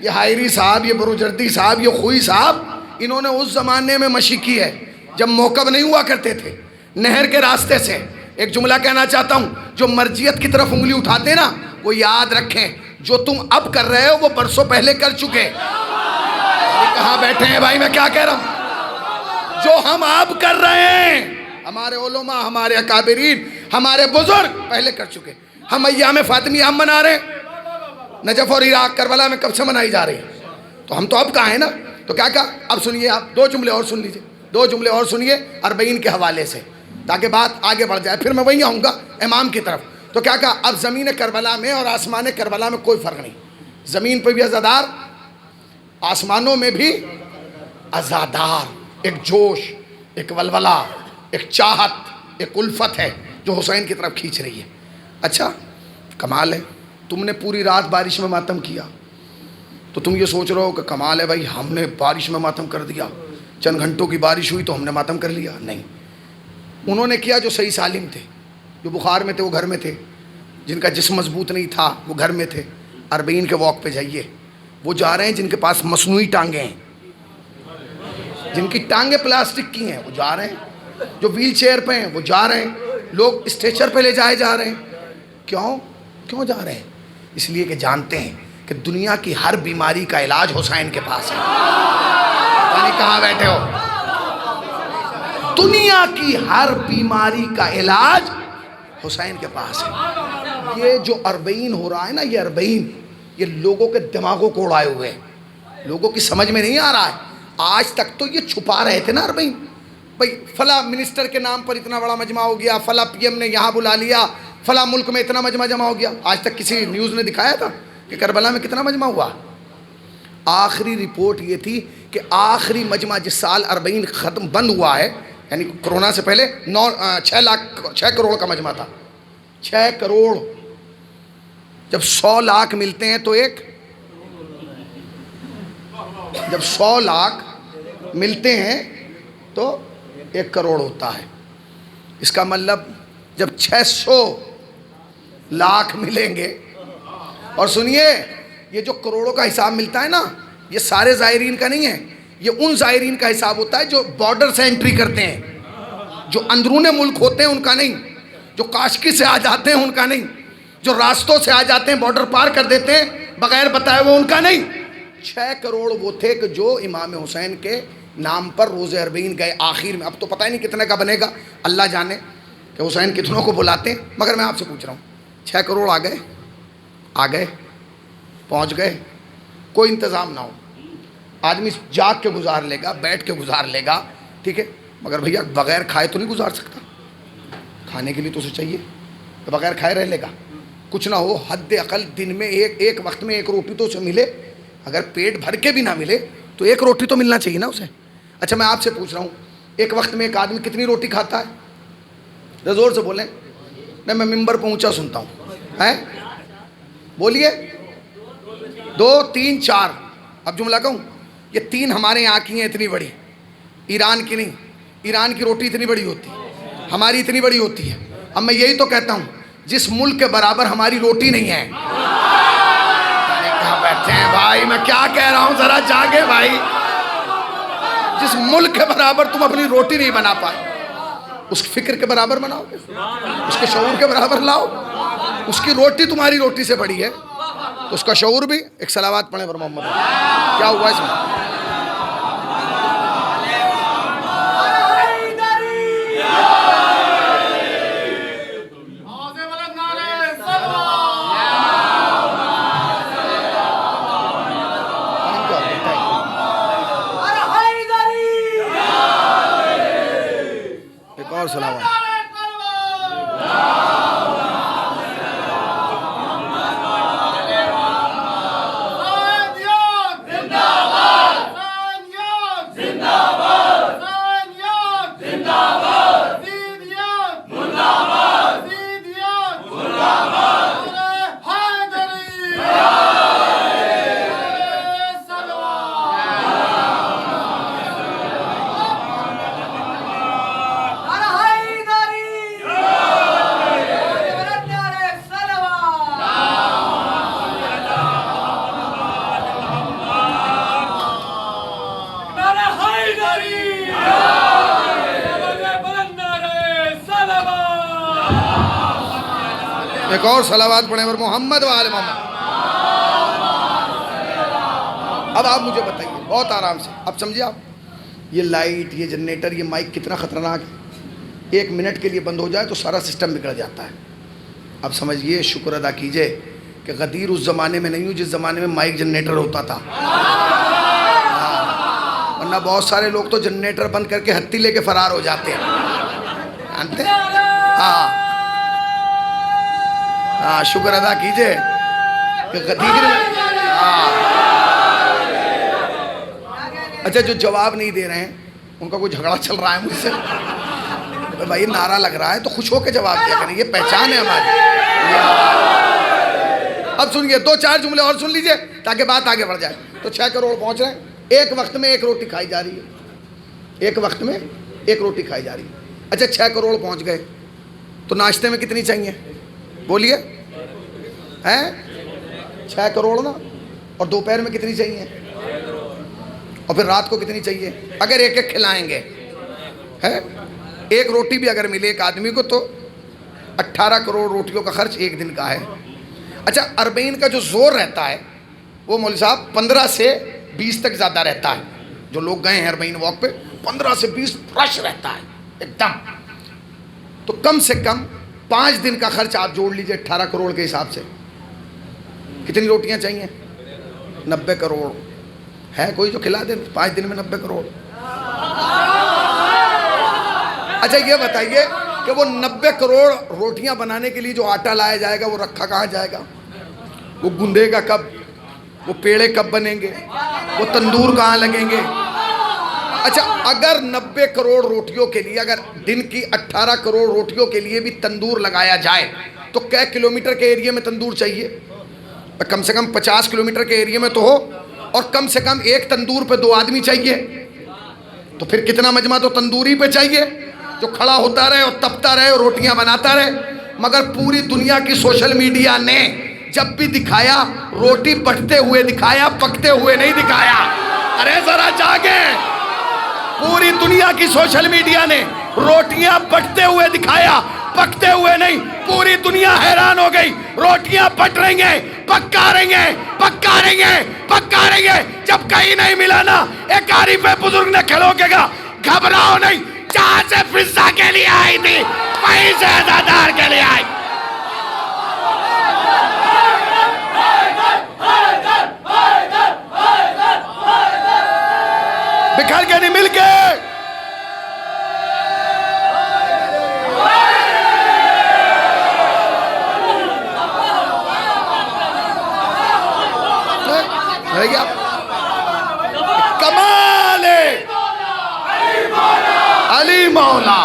یہ حائری صاحب, یہ بروجردی صاحب, یہ خوئی صاحب, انہوں نے اس زمانے میں مشی کی ہے جب موقب نہیں ہوا کرتے تھے نہر کے راستے سے. ایک جملہ کہنا چاہتا ہوں, جو مرجیت کی طرف انگلی اٹھاتے نا وہ یاد رکھیں جو تم اب کر رہے ہو وہ برسوں پہلے کر چکے. کہاں بیٹھے ہیں بھائی, میں کیا کہہ رہا ہوں. جو ہم اب کر رہے ہیں ہمارے علماء, ہمارے اکابرین, ہمارے بزرگ پہلے کر چکے. ہم ایام فاطمیہ ہم منا رہے ہیں, نجف اور عراق کربلا میں کب سے منائی جا رہی ہے, تو ہم تو اب کہاں ہیں نا. تو کیا کہا؟ اب سنیے آپ 2 جملے اور سن لیجئے. دو جملے اور سنیے اربعین کے حوالے سے تاکہ بات آگے بڑھ جائے، پھر میں وہیں آؤں گا امام کی طرف۔ تو کیا کہا؟ اب زمین کربلا میں اور آسمان کربلا میں کوئی فرق نہیں، زمین پہ بھی عزادار، آسمانوں میں بھی عزادار، ایک جوش، ایک ولولہ، ایک چاہت، ایک الفت ہے جو حسین کی طرف کھینچ رہی ہے۔ اچھا کمال ہے، تم نے پوری رات بارش میں ماتم کیا تو تم یہ سوچ رہے ہو کہ کمال ہے بھائی ہم نے بارش میں ماتم کر دیا، چند گھنٹوں کی بارش ہوئی تو ہم نے ماتم کر لیا۔ نہیں، انہوں نے کیا جو صحیح سالم تھے، جو بخار میں تھے وہ گھر میں تھے، جن کا جسم مضبوط نہیں تھا وہ گھر میں تھے۔ اربعین کے واک پہ جائیے، وہ جا رہے ہیں جن کے پاس مصنوعی ٹانگیں ہیں، جن کی ٹانگیں پلاسٹک کی ہیں وہ جا رہے ہیں، جو ویل چیئر پہ ہیں وہ جا رہے ہیں، لوگ اسٹریچر پہ لے جائے جا رہے ہیں۔ کیوں جا رہے ہیں؟ اس لیے کہ جانتے ہیں کہ دنیا کی ہر بیماری کا علاج حسین کے پاس ہے۔ پتہ نہیں کہاں بیٹھے ہو، دنیا کی ہر بیماری کا علاج حسین کے پاس ہے۔ یہ جو اربعین ہو رہا ہے نا، یہ اربعین یہ لوگوں کے دماغوں کو اڑائے ہوئے ہیں، لوگوں کی سمجھ میں نہیں آ رہا ہے۔ آج تک تو یہ چھپا رہے تھے نا اربعین، بھائی فلاں منسٹر کے نام پر اتنا بڑا مجمع ہو گیا، فلاں پی ایم نے یہاں بلا لیا، فلاں ملک میں اتنا مجمع جمع ہو گیا۔ آج تک کسی نیوز نے دکھایا تھا کہ کربلا میں کتنا مجمع ہوا؟ آخری رپورٹ یہ تھی کہ آخری مجمع جس سال اربعین ختم بند ہوا ہے، یعنی کرونا سے پہلے 6 کروڑ کا مجمع تھا۔ 6 کروڑ جب 100 لاکھ ملتے ہیں تو جب 100 لاکھ ملتے ہیں تو 1 کروڑ ہوتا ہے۔ اس کا مطلب جب 600 لاکھ ملیں گے، اور سنیے یہ جو کروڑوں کا حساب ملتا ہے نا، یہ سارے زائرین کا نہیں ہے، یہ ان زائرین کا حساب ہوتا ہے جو بارڈر سے انٹری کرتے ہیں، جو اندرون ملک ہوتے ہیں ان کا نہیں، جو کاشکی سے آ جاتے ہیں ان کا نہیں، جو راستوں سے آ جاتے ہیں بارڈر پار کر دیتے ہیں بغیر بتائے وہ ان کا نہیں۔ 6 کروڑ وہ تھے کہ جو امام حسین کے نام پر روز اربعین گئے آخر میں۔ اب تو پتہ ہی نہیں کتنے کا بنے گا، اللہ جانے کہ حسین کتنوں کو بلاتے ہیں، مگر میں آپ سے پوچھ رہا ہوں 6 کروڑ آ گئے پہنچ گئے، کوئی انتظام نہ ہو، آدمی جاگ کے گزار لے گا، بیٹھ کے گزار لے گا، ٹھیک ہے، مگر بھیا بغیر کھائے تو نہیں گزار سکتا، کھانے کے لیے تو اسے چاہیے کہ بغیر کھائے رہ لے گا، کچھ نہ ہو حد اقل دن میں ایک وقت میں 1 روٹی تو اسے ملے، اگر پیٹ بھر کے بھی نہ ملے تو 1 روٹی تو ملنا چاہیے نا اسے۔ اچھا میں آپ سے پوچھ رہا ہوں ایک وقت میں ایک آدمی کتنی روٹی کھاتا ہے؟ زور سے بولیں، نہیں میں ممبر پہ اونچا سنتا ہوں، بولیے 2 3 4، اب جملہ کہوں، یہ 3 ہمارے یہاں کی ہیں اتنی بڑی، ایران کی نہیں، ایران کی روٹی اتنی بڑی ہوتی ہے، ہماری اتنی بڑی ہوتی ہے۔ اب میں یہی تو کہتا ہوں جس ملک کے برابر ہماری روٹی نہیں ہے، کہاں بیٹھے ہیں بھائی، میں کیا کہہ رہا ہوں ذرا جاگے بھائی، جس ملک کے برابر تم اپنی روٹی نہیں بنا پائے، اس فکر کے برابر بناؤ گے، اس کے شعور کے برابر لاؤ، اس کی روٹی تمہاری روٹی سے بڑی ہے تو اس کا شعور بھی۔ ایک صلوات پڑھیں پر محمد، کیا ہوا اس میں؟ ایک اور صلوات، ایک اور صلوات پڑھیں پر محمد و آل محمد۔ اب آپ مجھے بتائیے بہت آرام سے، اب سمجھے آپ یہ لائٹ، یہ جنریٹر، یہ مائک کتنا خطرناک ہے، 1 منٹ کے لیے بند ہو جائے تو سارا سسٹم بگڑ جاتا ہے۔ اب سمجھیے، شکر ادا کیجئے کہ غدیر اس زمانے میں نہیں ہوں جس زمانے میں مائک جنریٹر ہوتا تھا، ورنہ بہت سارے لوگ تو جنریٹر بند کر کے ہتھی لے کے فرار ہو جاتے ہیں، جانتے ہیں؟ ہاں ہاں، شکر ادا کیجئے کہ اچھا جو جواب نہیں دے رہے ہیں ان کا کوئی جھگڑا چل رہا ہے مجھ سے؟ بھائی نعرہ لگ رہا ہے تو خوش ہو کے جواب دیا کریں، یہ پہچان ہے ہماری۔ اب سنیے 2-4 جملے اور سن لیجئے تاکہ بات آگے بڑھ جائے۔ تو 6 کروڑ پہنچ رہے ہیں، ایک وقت میں 1 روٹی کھائی جا رہی ہے، ایک وقت میں 1 روٹی کھائی جا رہی ہے۔ اچھا 6 کروڑ پہنچ گئے تو ناشتے میں کتنی چاہیے؟ بولیے، ہیں 6 کروڑ نا، اور دوپہر میں کتنی چاہیے، اور پھر رات کو کتنی چاہیے؟ اگر ایک ایک کھلائیں گے، ہے 1 روٹی بھی اگر ملے ایک آدمی کو تو 18 کروڑ روٹیوں کا خرچ ایک دن کا ہے۔ اچھا اربعین کا جو زور رہتا ہے وہ مولوی صاحب 15 سے 20 تک زیادہ رہتا ہے۔ جو لوگ گئے ہیں اربعین واک پہ 15 سے 20 رش رہتا ہے ایک دم۔ تو کم سے کم 5 دن کا خرچ آپ جوڑ لیجئے 18 کروڑ کے حساب سے، کتنی روٹیاں چاہیے؟ 90 کروڑ ہے کوئی جو کھلا دے 5 دن میں 90 کروڑ؟ اچھا یہ بتائیے کہ وہ 90 کروڑ روٹیاں بنانے کے لیے جو آٹا لایا جائے گا وہ رکھا کہاں جائے گا؟ وہ گندے گا کب؟ وہ پیڑے کب بنیں گے؟ وہ تندور کہاں لگیں گے؟ اچھا اگر 90 کروڑ روٹیوں کے لیے، اگر دن کی 18 کروڑ روٹیوں کے لیے بھی تندور لگایا جائے تو کئی کلومیٹر کے ایریے میں تندور چاہیے؟ کم سے کم 50 کلومیٹر کے ایریے میں تو ہو، اور کم سے کم ایک تندور پہ 2 آدمی چاہیے، تو پھر کتنا مجمع تو تندوری پہ چاہیے جو کھڑا ہوتا رہے اور تپتا رہے اور روٹیاں بناتا رہے۔ مگر پوری دنیا کی سوشل میڈیا نے جب بھی دکھایا روٹی بٹتے ہوئے دکھایا، پکتے ہوئے نہیں دکھایا۔ ارے ذرا جاگیں، پوری دنیا کی سوشل میڈیا نے روٹیاں بٹتے ہوئے دکھایا، پکتے ہوئے نہیں۔ پوری دنیا حیران ہو گئی، روٹیاں بٹ رہی ہیں، پکا رہی ہیں، پکا رہی ہیں، پکا رہی ہیں۔ جب کہیں نہیں ملا نا، ایک عارف بزرگ نے کھڑو کے کہا گھبراؤ نہیں، جہاں سے فضا کے لیے آئی تھی وہیں سے عزادار کے لیے آئی۔ بکھر کے نہیں مل کے، کمال علی مولا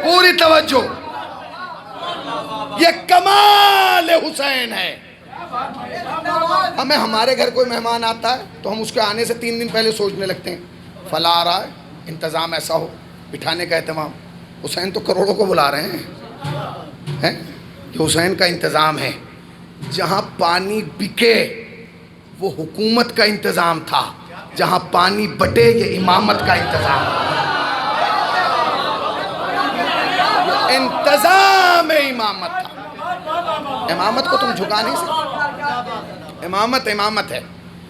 پوری توجہ، یہ کمال حسین ہے۔ ہمارے گھر کوئی مہمان آتا ہے تو ہم اس کے آنے سے 3 دن پہلے سوچنے لگتے ہیں فلاں آ رہا ہے، انتظام ایسا ہو، بٹھانے کا اہتمام۔ حسین تو کروڑوں کو بلا رہے ہیں، یہ حسین کا انتظام ہے۔ جہاں پانی بکے وہ حکومت کا انتظام تھا، جہاں پانی بٹے یہ امامت کا انتظام تھا۔ انتظام امامت تھا۔ امامت کو تم جھکا نہیں سکتے، امامت امامت ہے۔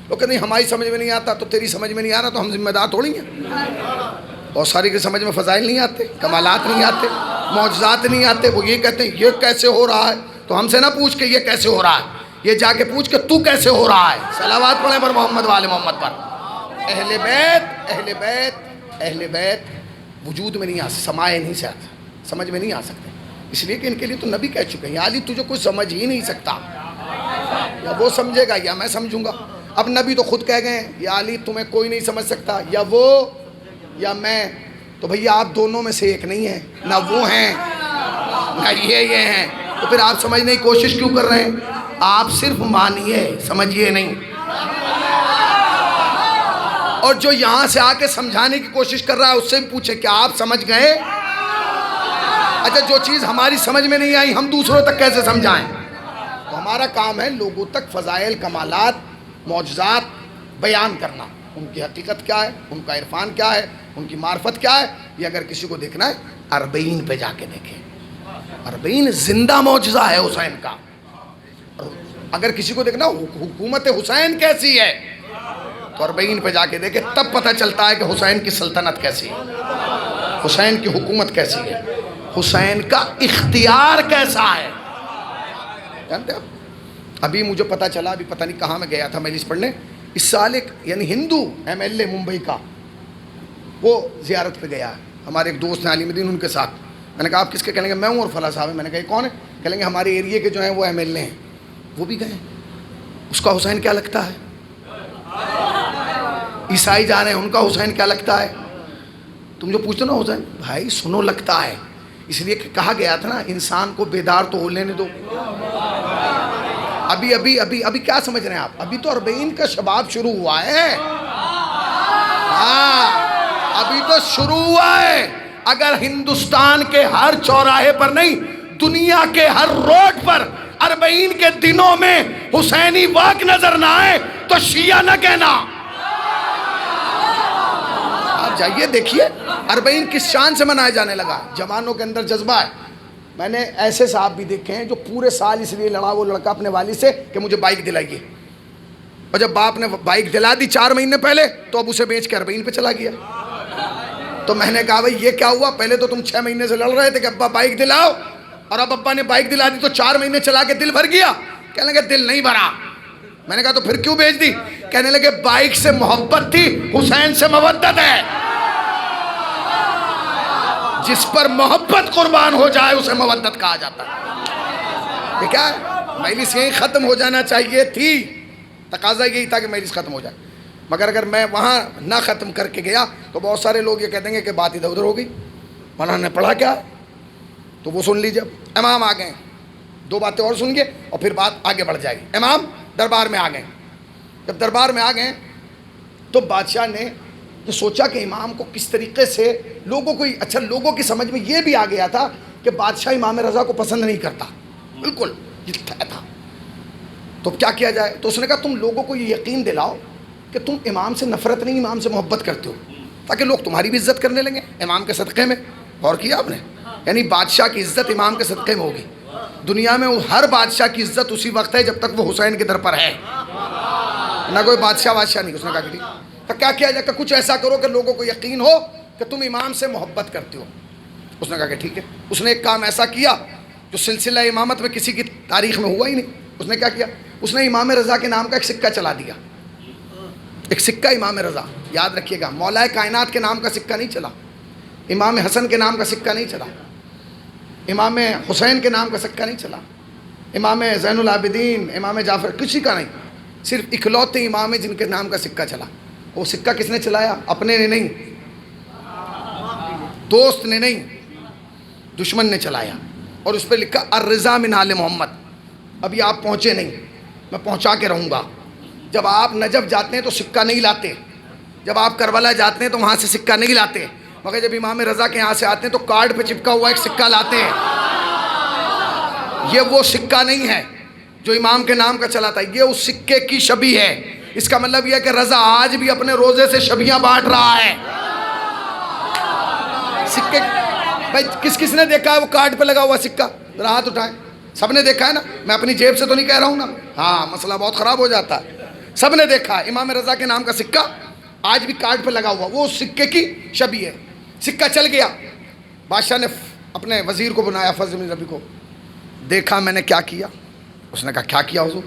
وہ کہتے ہیں ہماری سمجھ میں نہیں آتا تو تیری سمجھ میں نہیں آ رہا تو ہم ذمہ دار تھوڑی ہیں۔ بہت ساری کی سمجھ میں فضائل نہیں آتے، کمالات نہیں آتے، معجزات نہیں آتے۔ وہ یہ کہتے ہیں یہ کیسے ہو رہا ہے، تو ہم سے نہ پوچھ کے یہ کیسے ہو رہا ہے، یہ جا کے پوچھ کہ تو کیسے ہو رہا ہے۔ صلوات پڑھیں پر محمد والے محمد پر۔ اہل بیت اہل بیت اہل بیت وجود میں نہیں آ سکتے، سمائے نہیں سکتے، سمجھ میں نہیں آ سکتے، اس لیے کہ ان کے لیے تو نبی کہہ چکے ہیں یا علی تجھے کوئی سمجھ ہی نہیں سکتا، یا وہ سمجھے گا یا میں سمجھوں گا۔ اب نبی تو خود کہہ گئے ہیں یا علی تمہیں کوئی نہیں سمجھ سکتا، یا وہ یا میں۔ تو بھئی آپ دونوں میں سے ایک نہیں ہیں، نہ وہ ہیں نہ یہ ہیں، تو پھر آپ سمجھنے کی کوشش کیوں کر رہے ہیں؟ آپ صرف مانیے، سمجھیے نہیں۔ اور جو یہاں سے آ کے سمجھانے کی کوشش کر رہا ہے اس سے بھی پوچھے کیا آپ سمجھ گئے؟ اچھا جو چیز ہماری سمجھ میں نہیں آئی ہم دوسروں تک کیسے سمجھائیں؟ تو ہمارا کام ہے لوگوں تک فضائل، کمالات، معجزات بیان کرنا، ان کی حقیقت کیا ہے، ان کا عرفان کیا ہے، ان کی معرفت کیا ہے۔ یہ اگر کسی کو دیکھنا ہے اربعین پہ جا کے دیکھیں، اربعین زندہ معجزہ ہے حسین کا، اگر کسی کو دیکھنا حکومت حسین کیسی ہے تو 40 پہ جا کے دیکھے، تب پتہ چلتا ہے کہ حسین کی سلطنت کیسی ہے، حسین کی حکومت کیسی ہے، حسین کا اختیار کیسا ہے. جانتے آپ، ابھی مجھے پتہ چلا، ابھی پتہ نہیں کہاں میں گیا تھا مجلس پڑھنے، اس سال ایک یعنی ہندو MLA ممبئی کا وہ زیارت پہ گیا ہے، ہمارے ایک دوست ہیں عالم دین، ان کے ساتھ. میں نے کہا آپ کس کے؟ کہیں گے میں ہوں اور فلاں صاحب ہے. میں نے کہا یہ کون ہے؟ کہیں گے ہمارے ایریے کے جو ہیں وہ MLA ہیں. وہ بھی گئے. اس کا حسین کیا لگتا ہے؟ عیسائی جا رہے ہیں، ان کا حسین کیا لگتا ہے؟ تم جو پوچھتے نا حسین، بھائی سنو لگتا ہے، اس لیے کہ کہا گیا تھا نا انسان کو بیدار تو ہو لینے دو. ابھی کیا سمجھ رہے ہیں آپ؟ ابھی تو 40 کا شباب شروع ہوا ہے. ہاں ابھی تو شروع ہوا ہے. اگر ہندوستان کے ہر چوراہے پر نہیں، دنیا کے ہر روڈ پر 40 کے دنوں میں حسینی واق نظر نہ آئے تو شیعہ نہ کہنا. آپ جائیے دیکھیے 40 کس شان سے منایا جانے لگا. جوانوں کے اندر جذبہ ہے. میں نے ایسے صاحب بھی دیکھے ہیں جو پورے سال اس لیے لڑا وہ لڑکا اپنے والد سے کہ مجھے بائک دلائیے، اور جب باپ نے بائک دلا دی 4 مہینے پہلے تو اب اسے بیچ کے 40 پہ چلا گیا. تو میں نے کہا بھائی یہ کیا ہوا؟ پہلے تو تم 6 مہینے سے لڑ رہے تھے کہ ابا بائک دلاؤ، اور اب ابا نے بائک دلا دی تو 4 مہینے چلا کے دل بھر گیا. کہنے لگے دل نہیں بھرا. میں نے کہا تو پھر کیوں بیچ دی؟ کہنے لگے بائک سے محبت تھی، حسین سے مودت ہے. جس پر محبت قربان ہو جائے اسے مودت کہا جاتا ہے. یہ کیا ہے؟ مجلس یہیں ختم ہو جانا چاہیے تھی، تقاضا یہی تھا کہ مجلس ختم ہو جائے. مگر اگر میں وہاں نہ ختم کر کے گیا تو بہت سارے لوگ یہ کہہ دیں گے کہ بات ادھر ادھر ہو گئی، مولانا نے پڑھا کیا؟ تو وہ سن لیجیے. امام آ گئے، 2 باتیں اور سن گے اور پھر بات آگے بڑھ جائے گی. امام دربار میں آ گئے. جب دربار میں آ گئے تو بادشاہ نے تو سوچا کہ امام کو کس طریقے سے لوگوں کو، اچھا لوگوں کی سمجھ میں یہ بھی آ گیا تھا کہ بادشاہ امام رضا کو پسند نہیں کرتا، بالکل یہ تھا. تو کیا کیا جائے؟ تو اس نے کہا تم لوگوں کو یہ یقین دلاؤ کہ تم امام سے نفرت نہیں، امام سے محبت کرتے ہو، تاکہ لوگ تمہاری بھی عزت کرنے لگیں امام کے صدقے میں. غور کیا آپ نے؟ یعنی بادشاہ کی عزت امام کے صدقے میں ہوگی. دنیا میں ہر بادشاہ کی عزت اسی وقت ہے جب تک وہ حسین کے در پر ہے، نہ کوئی بادشاہ نہیں. اس نے کہا کہ ٹھیک. تو کیا کیا جائے؟ کہ کچھ ایسا کرو کہ لوگوں کو یقین ہو کہ تم امام سے محبت کرتے ہو. اس نے کہا کہ ٹھیک ہے. اس نے ایک کام ایسا کیا جو سلسلہ امامت میں کسی کی تاریخ میں ہوا ہی نہیں. اس نے کیا کیا؟ اس نے امام رضا کے نام کا ایک سکہ چلا دیا. ایک سکہ امام رضا، یاد رکھیے گا، مولا کائنات کے نام کا سکہ نہیں چلا، امام حسن کے نام کا سکہ نہیں چلا، امام حسین کے نام کا سکہ نہیں چلا، امام زین العابدین، امام جعفر، کسی کا نہیں. صرف اکلوتے امام ہیں جن کے نام کا سکہ چلا. وہ سکہ کس نے چلایا؟ اپنے نے نہیں، دوست نے نہیں، دشمن نے چلایا. اور اس پہ لکھا الرضا من آل محمد. ابھی آپ پہنچے نہیں، میں پہنچا کے رہوں گا. جب آپ نجف جاتے ہیں تو سکہ نہیں لاتے، جب آپ کربلا جاتے ہیں تو وہاں سے سکہ نہیں لاتے، مگر جب امام رضا کے یہاں سے آتے ہیں تو کارڈ پہ چپکا ہوا ایک سکہ لاتے ہیں. یہ وہ سکہ نہیں ہے جو امام کے نام کا چلا تھا، یہ اس سکے کی شبیہ ہے. اس کا مطلب یہ ہے کہ رضا آج بھی اپنے روزے سے شبیاں بانٹ رہا ہے. سکے بھائی کس نے دیکھا ہے وہ کارڈ پہ لگا ہوا سکہ؟ ذرا ہاتھ اٹھائیں. سب نے دیکھا ہے نا؟ میں اپنی جیب سے تو نہیں کہہ رہا ہوں نا. ہاں مسئلہ بہت خراب ہو جاتا ہے. سب نے دیکھا امام رضا کے نام کا سکہ آج بھی کارڈ پہ لگا ہوا، وہ اس سکے کی شبیہ ہے. سکہ چل گیا. بادشاہ نے اپنے وزیر کو بنایا فضل بن ربی کو. دیکھا میں نے کیا کیا؟ اس نے کہا کیا کیا حضور؟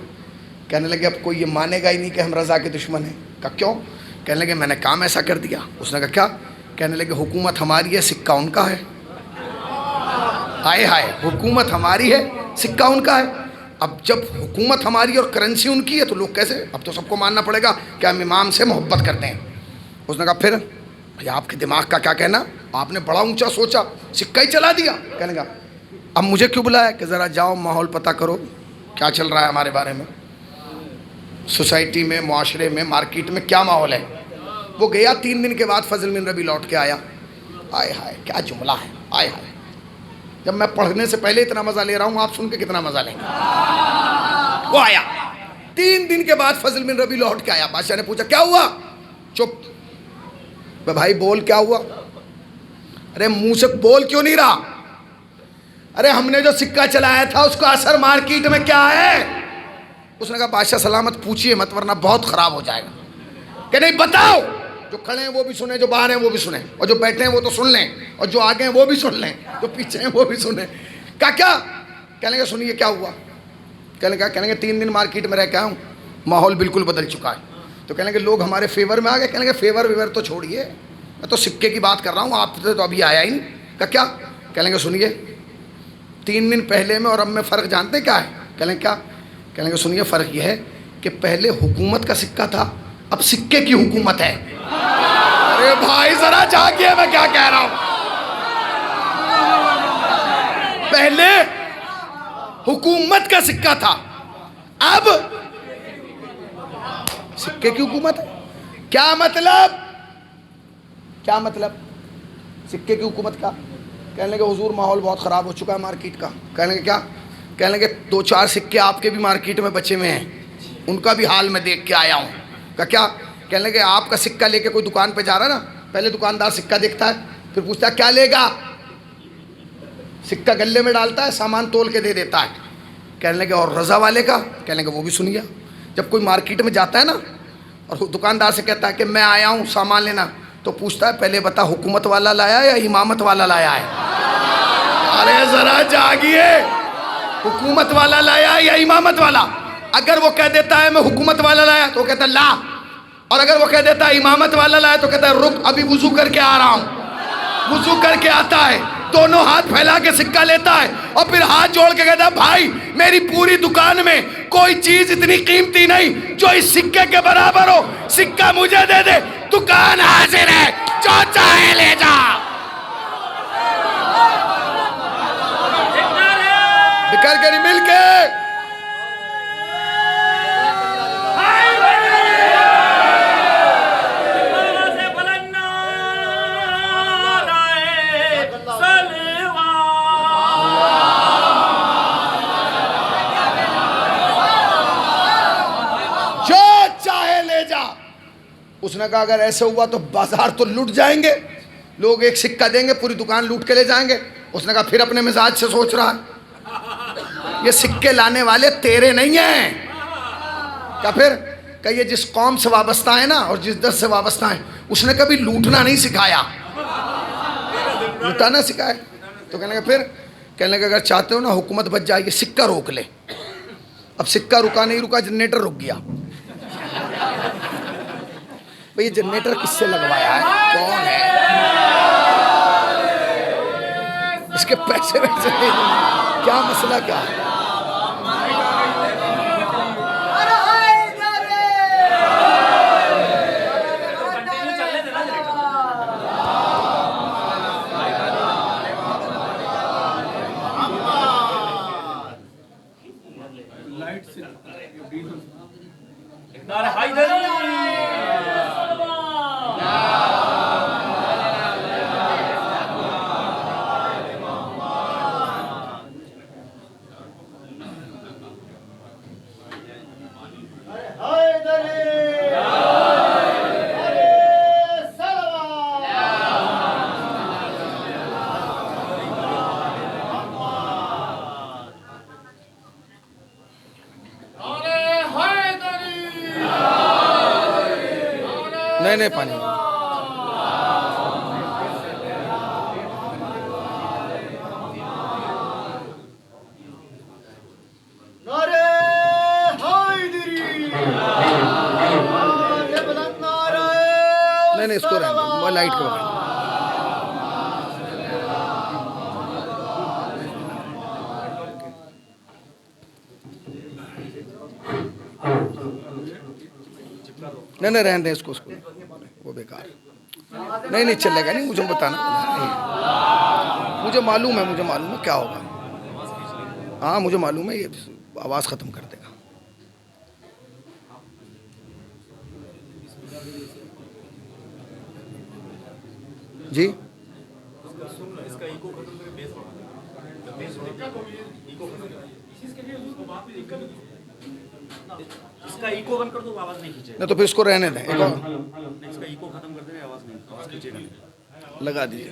کہنے لگے اب کوئی یہ مانے گا ہی نہیں کہ ہم رضا کے دشمن ہیں. کہا کیوں؟ کہنے لگے میں نے کام ایسا کر دیا. اس نے کہا کیا؟ کہنے لگے حکومت ہماری ہے، سکہ ان کا ہے. ہائے ہائے، حکومت ہماری ہے، سکہ ان کا ہے. اب جب حکومت ہماری اور کرنسی ان کی ہے تو لوگ کیسے؟ اب تو سب کو ماننا پڑے گا کہ ہم امام سے محبت کرتے ہیں. اس نے کہا پھر بھائی آپ کے دماغ کا کیا کہنا؟ آپ نے بڑا اونچا سوچا، سکہ ہی چلا دیا. کہنے لگا اب مجھے کیوں بلایا؟ کہ ذرا جاؤ ماحول پتہ کرو کیا چل رہا ہے ہمارے بارے میں، سوسائٹی میں، معاشرے میں، مارکیٹ میں کیا ماحول ہے. وہ گیا. 3 دن کے بعد فضل بن ربی لوٹ کے آیا. آئے ہائے کیا جملہ ہے، آئے ہائے. جب میں پڑھنے سے پہلے اتنا مزہ لے رہا ہوں، آپ سن کے کتنا مزہ لیں گے. وہ آیا 3 دن کے بعد فضل بن ربی لوٹ کے آیا. بادشاہ نے پوچھا کیا ہوا؟ چپ. بھائی بول کیا ہوا؟ ارے منہ سے بول کیوں نہیں رہا؟ ارے ہم نے جو سکہ چلایا تھا اس کا اثر مارکیٹ میں کیا ہے؟ اس نے کہا بادشاہ سلامت پوچھئے مت ورنہ بہت خراب ہو جائے گا. کہ نہیں بتاؤ, جو کھڑے ہیں وہ بھی سنیں, جو باہر ہیں وہ بھی سنیں, اور جو بیٹھے ہیں وہ تو سن لیں, اور جو آگے ہیں وہ بھی سن لیں, جو پیچھے ہیں وہ بھی سنیں. کہا کیا؟ کہنے لگے سنیے کیا ہوا. کہنے لگے 3 دن مارکیٹ میں رہ کے آیا ہوں, ماحول بالکل بدل چکا ہے. تو کہنے لگے لوگ ہمارے فیور میں آ گئے. کہنے لگے فیور تو چھوڑیے, میں تو سکے کی بات کر رہا ہوں, آپ سے تو ابھی آیا ہی نہیں. کہا کیا؟ کہنے لگے سنیے 3 دن پہلے میں اور اب میں فرق جانتے ہیں کیا ہے؟ کہنے لگے کیا؟ کہنے لگے سنیے فرق یہ ہے کہ پہلے حکومت کا سکہ تھا, اب سکے کی حکومت ہے. ارے بھائی ذرا جاگیے, میں کیا کہہ رہا ہوں. پہلے حکومت کا سکہ تھا, اب سکے کی حکومت ہے. کیا مطلب؟ کیا مطلب سکے کی حکومت کا؟ کہنے لگے حضور ماحول بہت خراب ہو چکا ہے مارکیٹ کا. کہنے لگے کیا؟ کہنے لگے 2-4 سکے آپ کے بھی مارکیٹ میں بچے ہوئے ہیں, ان کا بھی حال میں دیکھ کے آیا ہوں. کہا کیا؟ کہنے لگے آپ کا سکہ لے کے کوئی دکان پہ جا رہا ہے نا, پہلے دکاندار سکہ دیکھتا ہے, پھر پوچھتا ہے کیا لے گا, سکہ گلے میں ڈالتا ہے, سامان تول کے دے دیتا ہے. کہنے لگے اور رضا والے کا؟ کہنے لگے وہ بھی سنیے. جب کوئی مارکیٹ میں جاتا ہے نا اور دکاندار سے کہتا ہے کہ میں آیا ہوں سامان لینا, تو پوچھتا ہے پہلے بتا حکومت والا لایا ہے یا امامت والا لایا ہے. ارے ذرا جاگیے, حکومت والا لایا ہے یا امامت والا؟ اگر وہ کہہ دیتا ہے میں حکومت والا لایا تو کہتا ہے لا, اور اگر وہ کہہ دیتا ہے امامت والا لایا تو کہتا ہے رک ابھی وضو کر کے آ رہا ہوں. وضو کر کے آتا ہے, دونوں ہاتھ پھیلا کے سکہ لیتا ہے, اور پھر ہاتھ جوڑ کے کہتا ہے بھائی میری پوری دکان میں کوئی چیز اتنی قیمتی نہیں جو اس سکے کے برابر ہو, سکہ مجھے دے دے, دکان حاضر ہے, جو چاہے لے جا. بکر کے نہیں مل کے اس نے کہا اگر ایسے ہوا تو بازار تو لٹ جائیں گے, لوگ ایک سکہ دیں گے پوری دکان لوٹ کے لے جائیں گے. اس نے کہا پھر اپنے مزاج سے سوچ رہا ہے یہ سکے لانے والے تیرے نہیں ہیں. کیا پھر کہ یہ جس قوم سے وابستہ ہے نا اور جس دس سے وابستہ ہیں اس نے کبھی لوٹنا نہیں سکھایا, لوٹانا سکھایا. تو کہنے لگا پھر کہنے لگا اگر چاہتے ہو نا حکومت بچ جائے گی, سکہ روک لے. اب سکہ رکا نہیں رکا, جنریٹر رک گیا. بھئی یہ جنریٹر کس سے لگوایا ہے, کون ہے, اس کے پیسے ویسے کیا مسئلہ کیا ہے؟ نہیں پانی نہیں اس کو رہنے دیں, لائٹ کو نہیں رہنے دیں, اس کو وہ بیکار نہیں چلے گا. نہیں مجھے بتانا, مجھے معلوم ہے کیا ہوگا. ہاں مجھے معلوم ہے یہ آواز ختم کر دے گا. جی اس کا ایکو بند کر دو, آواز نہیں کھینچے. نہیں تو پھر اس کو رہنے دیں, اس کا ایکو ختم کر دیں, آواز کھینچے گا. لگا دیجیے.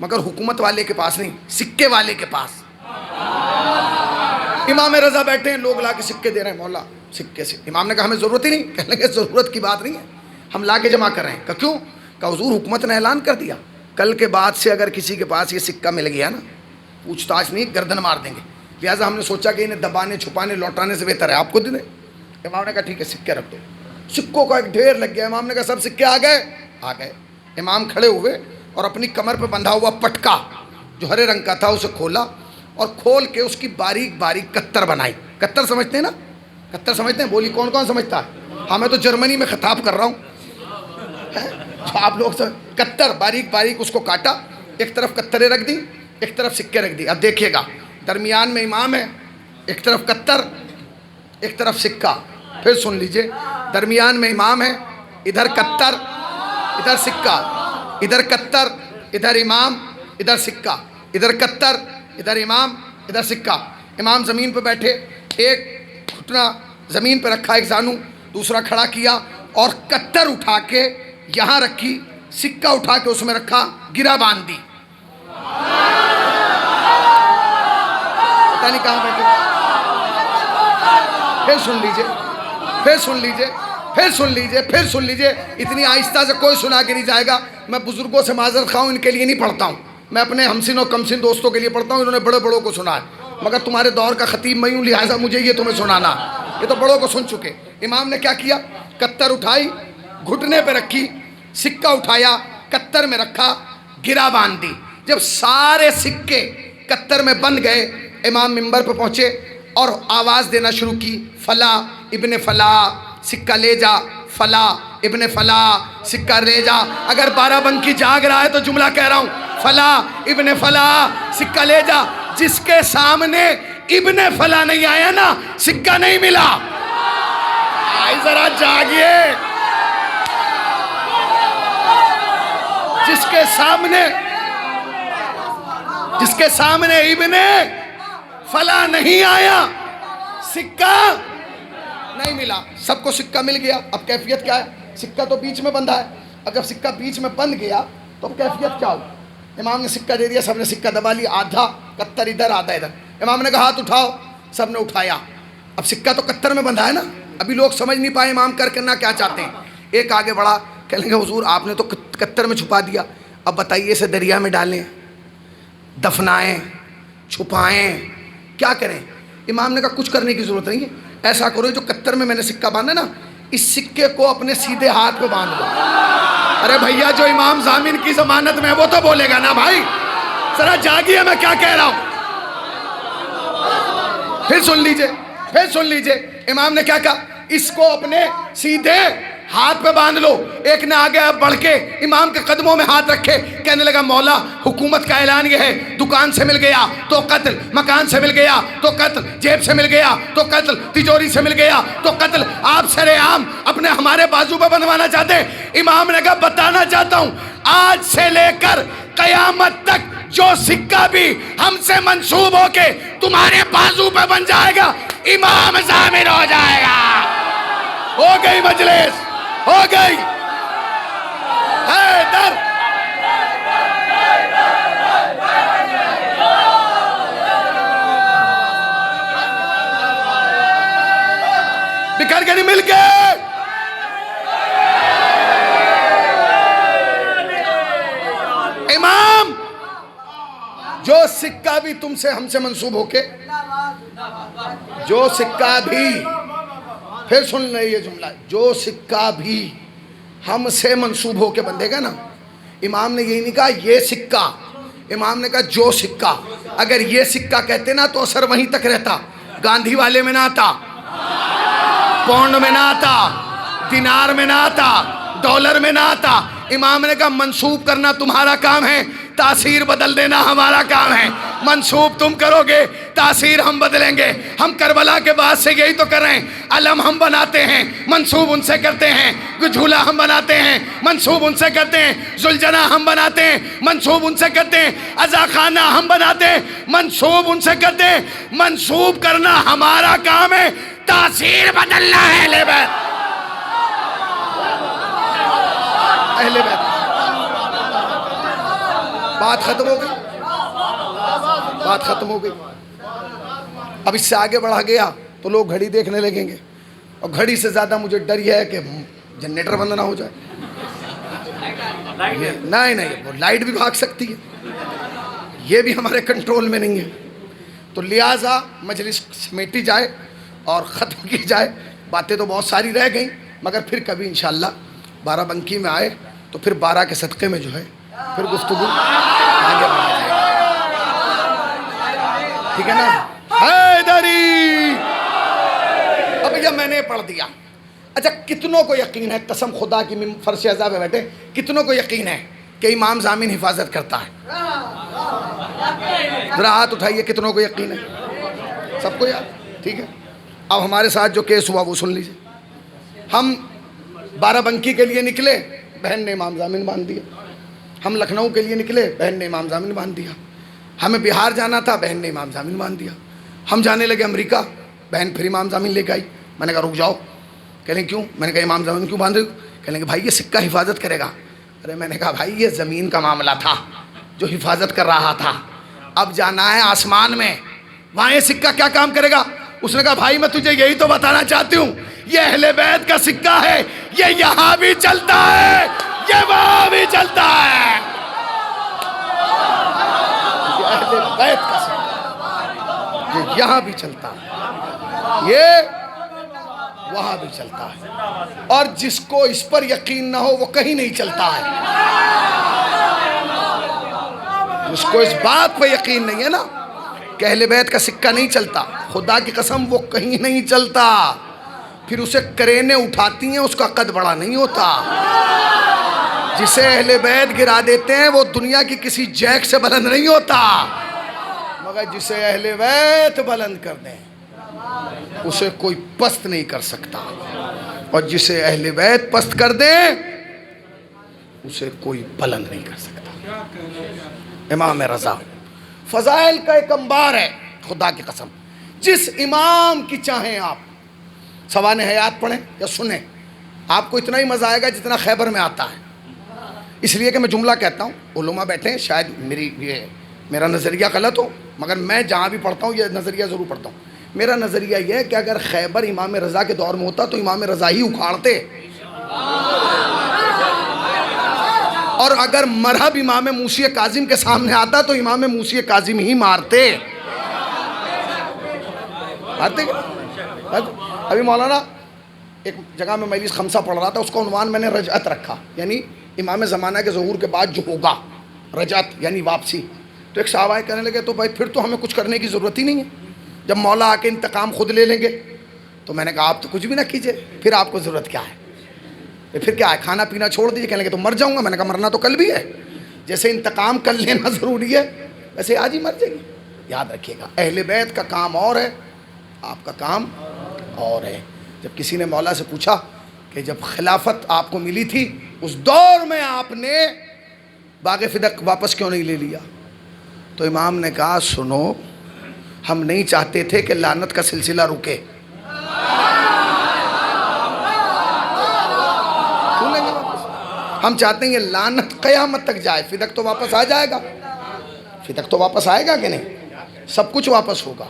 مگر حکومت والے کے پاس نہیں، سکے والے کے پاس۔ امام رضا بیٹھے ہیں، لوگ لا کے سکے دے رہے ہیں، مولا سکے سے۔ امام نے کہا ہمیں ضرورت ہی نہیں، کہنے لگے ضرورت کی بات نہیں ہے، ہم لا کے جمع کر رہے ہیں۔ کہا کیوں؟ کہا حضور حکومت نے اعلان کر دیا کل کے بعد سے اگر کسی کے پاس یہ سکہ مل گیا نا، پوچھ تاچھ نہیں، گردن مار دیں گے، لہٰذا ہم نے سوچا کہ انہیں دبانے چھپانے لوٹانے سے بہتر ہے آپ کو دے دیں۔ امام نے کہا ٹھیک ہے سکے رکھ دو۔ سکوں کا ایک ڈھیر لگ گیا، امام نے کہا سب سکے آ گئے؟ آ گئے۔ امام کھڑے ہوئے اور اپنی کمر پہ بندھا ہوا پٹکا جو ہرے رنگ کا تھا اسے کھولا، اور کھول کے اس کی باریک باریک کتر بنائی۔ کتر سمجھتے ہیں نا؟ کتر سمجھتے ہیں؟ بولی کون کون سمجھتا ہے؟ ہاں میں تو جرمنی میں خطاب کر رہا ہوں، جو آپ لوگ کتر باریک باریک اس کو کاٹا، ایک طرف کتریں رکھ دی ایک طرف سکے رکھ دی۔ اب دیکھیے گا درمیان میں امام ہے، ایک طرف کتر ایک طرف سکہ۔ پھر سن لیجئے، درمیان میں امام ہے، ادھر کتر ادھر سکہ، ادھر کتر ادھر امام ادھر سکہ، ادھر کتر ادھر امام ادھر سکہ۔ امام زمین پہ بیٹھے، ایک گھٹنا زمین پہ رکھا، ایک زانو دوسرا کھڑا کیا، اور کتر اٹھا کے یہاں رکھی، سکہ اٹھا کے اس میں رکھا، گرہ باندھ دی۔ پتہ نہیں کہاں بیٹھے۔ پھر سن لیجئے، پھر سن لیجئے، پھر سن لیجئے، پھر سن لیجئے، اتنی آہستہ سے کوئی سنا کے نہیں جائے گا۔ میں بزرگوں سے معذرت خواہ ہوں، ان کے لیے نہیں پڑھتا ہوں، میں اپنے ہمسن و کمسن دوستوں کے لیے پڑھتا ہوں، انہوں نے بڑے بڑوں کو سنا ہے، مگر تمہارے دور کا خطیب میں ہوں، لہٰذا مجھے یہ تمہیں سنانا، یہ تو بڑوں کو سن چکے۔ امام نے کیا کیا؟ کتر اٹھائی، گھٹنے پہ رکھی، سکہ اٹھایا، کتر میں رکھا، گرہ باندھ دی۔ جب سارے سکے کتر میں بند گئے، امام منبر پہ پہنچے اور آواز دینا شروع کی، فلاں ابن فلاں سکہ لے جا، فلاں ابن فلاں سکہ لے جا۔ اگر 12 بنکی جاگ رہا ہے تو جملہ کہہ رہا ہوں، فلاں ابن فلاں سکہ لے جا۔ جس کے سامنے ابن فلاں نہیں آیا نا، سکہ نہیں ملا۔ آئی ذرا جاگیے، جس کے سامنے ابن فلاں نہیں آیا، سکہ نہیں ملا۔ سب کو سکہ مل گیا، اب کیفیت کیا ہے؟ سکہ تو بیچ میں بندھا ہے، اگر سکہ بیچ میں بند گیا تو اب کیفیت کیا ہو؟ امام نے سکہ دے دیا، سب نے سکہ دبا لیا، آدھا کتر ادھر آدھا ادھر۔ امام نے کہا ہاتھ اٹھاؤ، سب نے اٹھایا۔ اب سکہ تو کتر میں بندھا ہے نا، ابھی لوگ سمجھ نہیں پائے امام کرنا کیا چاہتے ہیں۔ ایک آگے بڑھا، کہنے لگے حضور آپ نے تو کتر میں چھپا دیا، اب بتائیے اسے دریا میں ڈالیں، دفنائیں، چھپائیں، کیا کریں؟ امام نے کہا کچھ کرنے کی ضرورت نہیں ہے، ایسا کرو جو کتر میں نے سکہ باندھا نا، اس سکے کو اپنے سیدھے ہاتھ پہ باندھ دو۔ ارے بھیا جو امام ضامن کی ضمانت میں وہ تو بولے گا نا بھائی، ذرا جاگیے میں کیا کہہ رہا ہوں۔ پھر سن لیجئے، پھر سن لیجئے، امام نے کیا کہا؟ اس کو اپنے سیدھے ہاتھ پہ باندھ لو۔ ایک نے آگے بڑھ کے امام کے قدموں میں ہاتھ رکھے، کہنے لگا مولا حکومت کا اعلان یہ ہے، دکان سے مل گیا تو قتل، مکان سے مل گیا تو قتل، جیب سے مل گیا تو قتل، تجوری سے مل گیا تو قتل۔ آپ سر عام اپنے ہمارے بازو پہ بنوانا چاہتے ہیں؟ امام نے کہا بتانا چاہتا ہوں، آج سے لے کر قیامت تک جو سکہ بھی ہم سے منسوب ہو کے تمہارے بازو پہ بن جائے گا، امام ضامن ہو جائے گا۔ ہو گئی مجلس، ہو گئی۔ حیدر بکھر کے نہیں مل کے، امام جو سکہ بھی تم سے ہم سے منسوب ہو کے، جو سکہ بھی، پھر سن لیں یہ جملہ، جو سکہ بھی ہم سے منسوب ہو کے بندھے گا نا، امام نے یہی نہیں کہا یہ سکہ، امام نے کہا جو سکہ۔ اگر یہ سکہ کہتے نا تو اثر وہیں تک رہتا، گاندھی والے میں نہ آتا، پونڈ میں نہ آتا، دینار میں نہ آتا، ڈالر میں نہ آتا۔ امام نے کہا منسوب کرنا تمہارا کام ہے، تاثیر بدل دینا ہمارا کام ہے۔ منسوب تم کرو گے، تاثیر ہم بدلیں گے۔ ہم کربلا کے بعد سے یہی تو کر رہے ہیں، علم ہم بناتے ہیں، منسوب ان سے کرتے ہیں، جھولا ہم بناتے ہیں، منسوب ان سے کرتے ہیں، زلجنا ہم بناتے ہیں، منسوب ان سے کرتے ہیں، عزاخانہ ہم بناتے ہیں، منسوب ان سے کرتے ہیں۔ منسوب کرنا ہمارا کام ہے، تاثیر بدلنا ہے اہل بیت، اہل بیت۔ بات ختم ہو گئی، بات ختم ہو گئی. اب اس سے آگے بڑھا گیا تو لوگ گھڑی دیکھنے لگیں گے، اور گھڑی سے زیادہ مجھے ڈر یہ ہے کہ جنریٹر بند نہ ہو جائے. نہیں وہ لائٹ بھی بھاگ سکتی ہے، یہ بھی ہمارے کنٹرول میں نہیں ہے. تو لہٰذا مجلس سمیٹی جائے اور ختم کی جائے. باتیں تو بہت ساری رہ گئیں، مگر پھر کبھی انشاءاللہ بارہ بنکی میں آئے تو پھر 12 کے صدقے میں جو ہے پھر گفتگو آگے بڑھا جائے گی. ٹھیک ہے نا؟ حیدری. اب یہ میں نے پڑھ دیا. اچھا کتنوں کو یقین ہے، قسم خدا کی فرش اعضاء پہ بیٹھے، کتنوں کو یقین ہے کہ امام ضامن حفاظت کرتا ہے؟ ذرا ہاتھ اٹھائیے، کتنوں کو یقین ہے؟ سب کو یاد؟ ٹھیک ہے. اب ہمارے ساتھ جو کیس ہوا وہ سن لیجیے. ہم 12 بنکی کے لیے نکلے، بہن نے امام ضامن باندھ دیا. ہم لکھنؤ کے لیے نکلے، بہن نے امام ضامن باندھ دیا. ہمیں بہار جانا تھا، بہن نے امام ضامن باندھ دیا. ہم جانے لگے امریکہ، بہن پھر امام ضامن لے کے آئی. میں نے کہا رک جاؤ. کہہ لیں کیوں؟ میں نے کہا امام ضامن کیوں باندھ رہے ہو؟ کہہ لیں کہ بھائی یہ سکہ حفاظت کرے گا. ارے میں نے کہا بھائی یہ زمین کا معاملہ تھا جو حفاظت کر رہا تھا، اب جانا ہے آسمان میں، وہاں یہ سکہ کیا کام کرے گا؟ اس نے کہا بھائی میں تجھے یہی تو بتانا چاہتی ہوں، یہ اہل بیت کا سکہ ہے، یہ یہاں بھی چلتا ہے، یہ وہاں بھی چلتا ہے. یہ اہل بیت کا سکہ، یہ یہاں بھی چلتا ہے، یہ وہاں بھی چلتا ہے. اور جس کو اس پر یقین نہ ہو وہ کہیں نہیں چلتا ہے. جس کو اس بات پہ یقین نہیں ہے نا کہ اہل بیت کا سکہ نہیں چلتا، خدا کی قسم وہ کہیں نہیں چلتا. پھر اسے کرینیں اٹھاتی ہیں، اس کا قد بڑا نہیں ہوتا. جسے اہل بیت گرا دیتے ہیں وہ دنیا کی کسی جیک سے بلند نہیں ہوتا، مگر جسے اہل بیت بلند کر دیں اسے کوئی پست نہیں کر سکتا، اور جسے اہل بیت پست کر دیں اسے کوئی بلند نہیں کر سکتا. امام رضا فضائل کا ایک انبار ہے، خدا کی قسم. جس امام کی چاہیں آپ سوانح حیات پڑھیں یا سنیں، آپ کو اتنا ہی مزہ آئے گا جتنا خیبر میں آتا ہے. اس لیے کہ میں جملہ کہتا ہوں، علماء بیٹھے ہیں، شاید میرا نظریہ غلط ہو، مگر میں جہاں بھی پڑھتا ہوں یہ نظریہ ضرور پڑھتا ہوں. میرا نظریہ یہ ہے کہ اگر خیبر امام رضا کے دور میں ہوتا تو امام رضا ہی اکھاڑتے، اور اگر مرحب امام موسی کاظم کے سامنے آتا تو امام موسی کاظم ہی مارتے. ابھی مولانا ایک جگہ میں مجلس خمسہ پڑھ رہا تھا، اس کا عنوان میں نے رجعت رکھا، یعنی امام زمانہ کے ظہور کے بعد جو ہوگا، رجعت یعنی واپسی. تو ایک صاحب آئے کہنے لگے تو بھائی پھر تو ہمیں کچھ کرنے کی ضرورت ہی نہیں ہے، جب مولا آ کے انتقام خود لے لیں گے. تو میں نے کہا آپ تو کچھ بھی نہ کیجئے، پھر آپ کو ضرورت کیا ہے؟ پھر کیا ہے؟ کھانا پینا چھوڑ دیجیے. کہنے لگے تو مر جاؤں گا. میں نے کہا مرنا تو کل بھی ہے، جیسے انتقام کل لینا ضروری ہے ویسے آج ہی مر جائیں گے. یاد رکھیے گا اہل بیت کا کام اور ہے، آپ کا کام اور ہے. جب کسی نے مولا سے پوچھا کہ جب خلافت آپ کو ملی تھی اس دور میں آپ نے باغ فدق واپس کیوں نہیں لے لیا؟ تو امام نے کہا سنو، ہم نہیں چاہتے تھے کہ لعنت کا سلسلہ رکے. ہم چاہتے ہیں یہ لعنت قیامت تک جائے. فدق تو واپس آ جائے گا، فدق تو واپس آئے گا کہ نہیں؟ سب کچھ واپس ہوگا.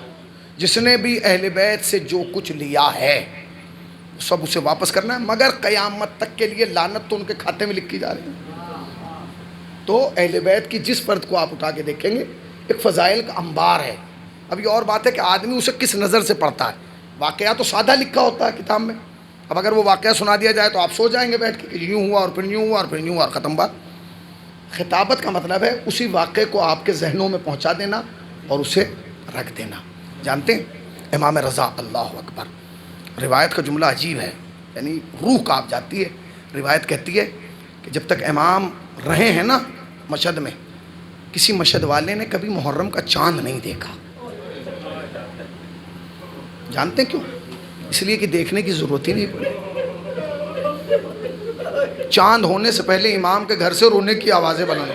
جس نے بھی اہل بیت سے جو کچھ لیا ہے سب اسے واپس کرنا ہے، مگر قیامت تک کے لیے لعنت تو ان کے کھاتے میں لکھی جا رہی ہے. تو اہل بیت کی جس فرد کو آپ اٹھا کے دیکھیں گے ایک فضائل کا انبار ہے. اب یہ اور بات ہے کہ آدمی اسے کس نظر سے پڑھتا ہے. واقعہ تو سادہ لکھا ہوتا ہے کتاب میں، اب اگر وہ واقعہ سنا دیا جائے تو آپ سو جائیں گے بیٹھ کے کہ یوں ہوا اور پھر یوں ہوا اور پھر یوں ہوا اور ختم بات. خطابت کا مطلب ہے اسی واقعے کو آپ کے ذہنوں میں پہنچا دینا اور اسے رکھ دینا. جانتے ہیں امام رضا، اللہ اکبر، روایت کا جملہ عجیب ہے، یعنی روح کانپ جاتی ہے. روایت کہتی ہے کہ جب تک امام رہے ہیں نا مشہد میں، کسی مشہد والے نے کبھی محرم کا چاند نہیں دیکھا. جانتے ہیں کیوں؟ اس لیے کہ دیکھنے کی ضرورت ہی نہیں پڑی. چاند ہونے سے پہلے امام کے گھر سے رونے کی آوازیں بلند.